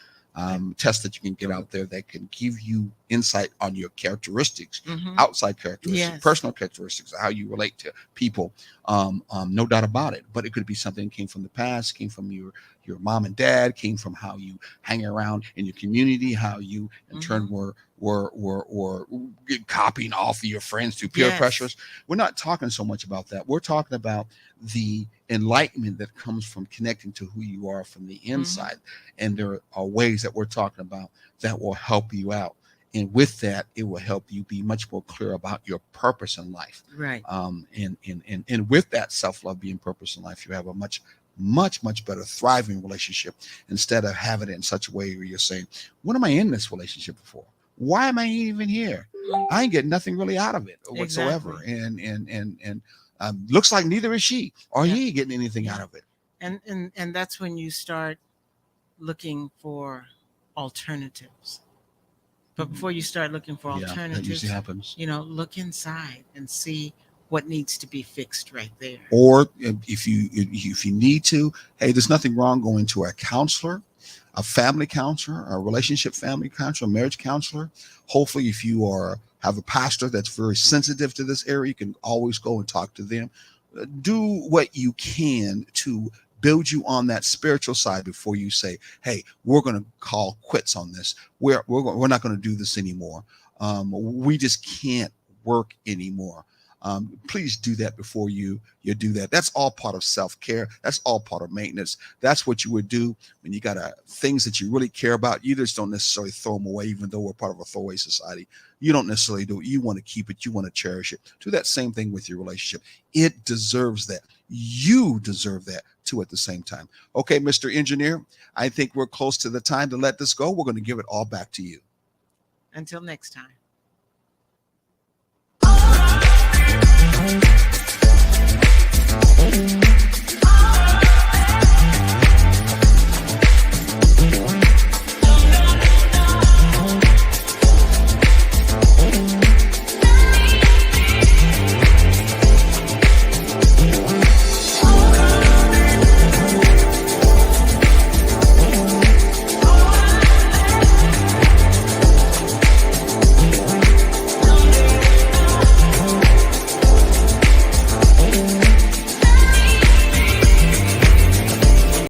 Speaker 1: Tests that you can get out there that can give you insight on your characteristics, outside characteristics,
Speaker 2: Yes.
Speaker 1: personal characteristics, how you relate to people. No doubt about it. But it could be something that came from the past, came from your mom and dad, came from how you hang around in your community, how you in turn were copying off of your friends through peer
Speaker 2: Yes.
Speaker 1: pressures. We're not talking so much about that. We're talking about the enlightenment that comes from connecting to who you are from the inside. And there are ways that we're talking about that will help you out. And with that, it will help you be much more clear about your purpose in life.
Speaker 2: Right.
Speaker 1: And with that self-love being purpose in life, you have a much better thriving relationship instead of having it in such a way where you're saying, what am I in this relationship for? Why am I even here? I ain't getting nothing really out of it whatsoever.
Speaker 2: Exactly.
Speaker 1: And looks like neither is she or he getting anything out of it.
Speaker 2: And that's when you start looking for alternatives. But before you start looking for alternatives,
Speaker 1: that usually happens.
Speaker 2: Look inside and see what needs to be fixed right there.
Speaker 1: Or if you need to, hey, there's nothing wrong going to a counselor, a family counselor, a relationship family counselor, a marriage counselor. Hopefully, if you have a pastor that's very sensitive to this area, you can always go and talk to them. Do what you can to build you on that spiritual side before you say, hey, we're going to call quits on this. We're not going to do this anymore. We just can't work anymore. Please do that before you do that. That's all part of self-care. That's all part of maintenance. That's what you would do when you got things that you really care about. You just don't necessarily throw them away, even though we're part of a throwaway society. You don't necessarily do it. You want to keep it. You want to cherish it. Do that same thing with your relationship. It deserves that. You deserve that too at the same time. Okay, Mr. Engineer, I think we're close to the time to let this go. We're going to give it all back to you.
Speaker 2: Until next time.
Speaker 3: Thank you.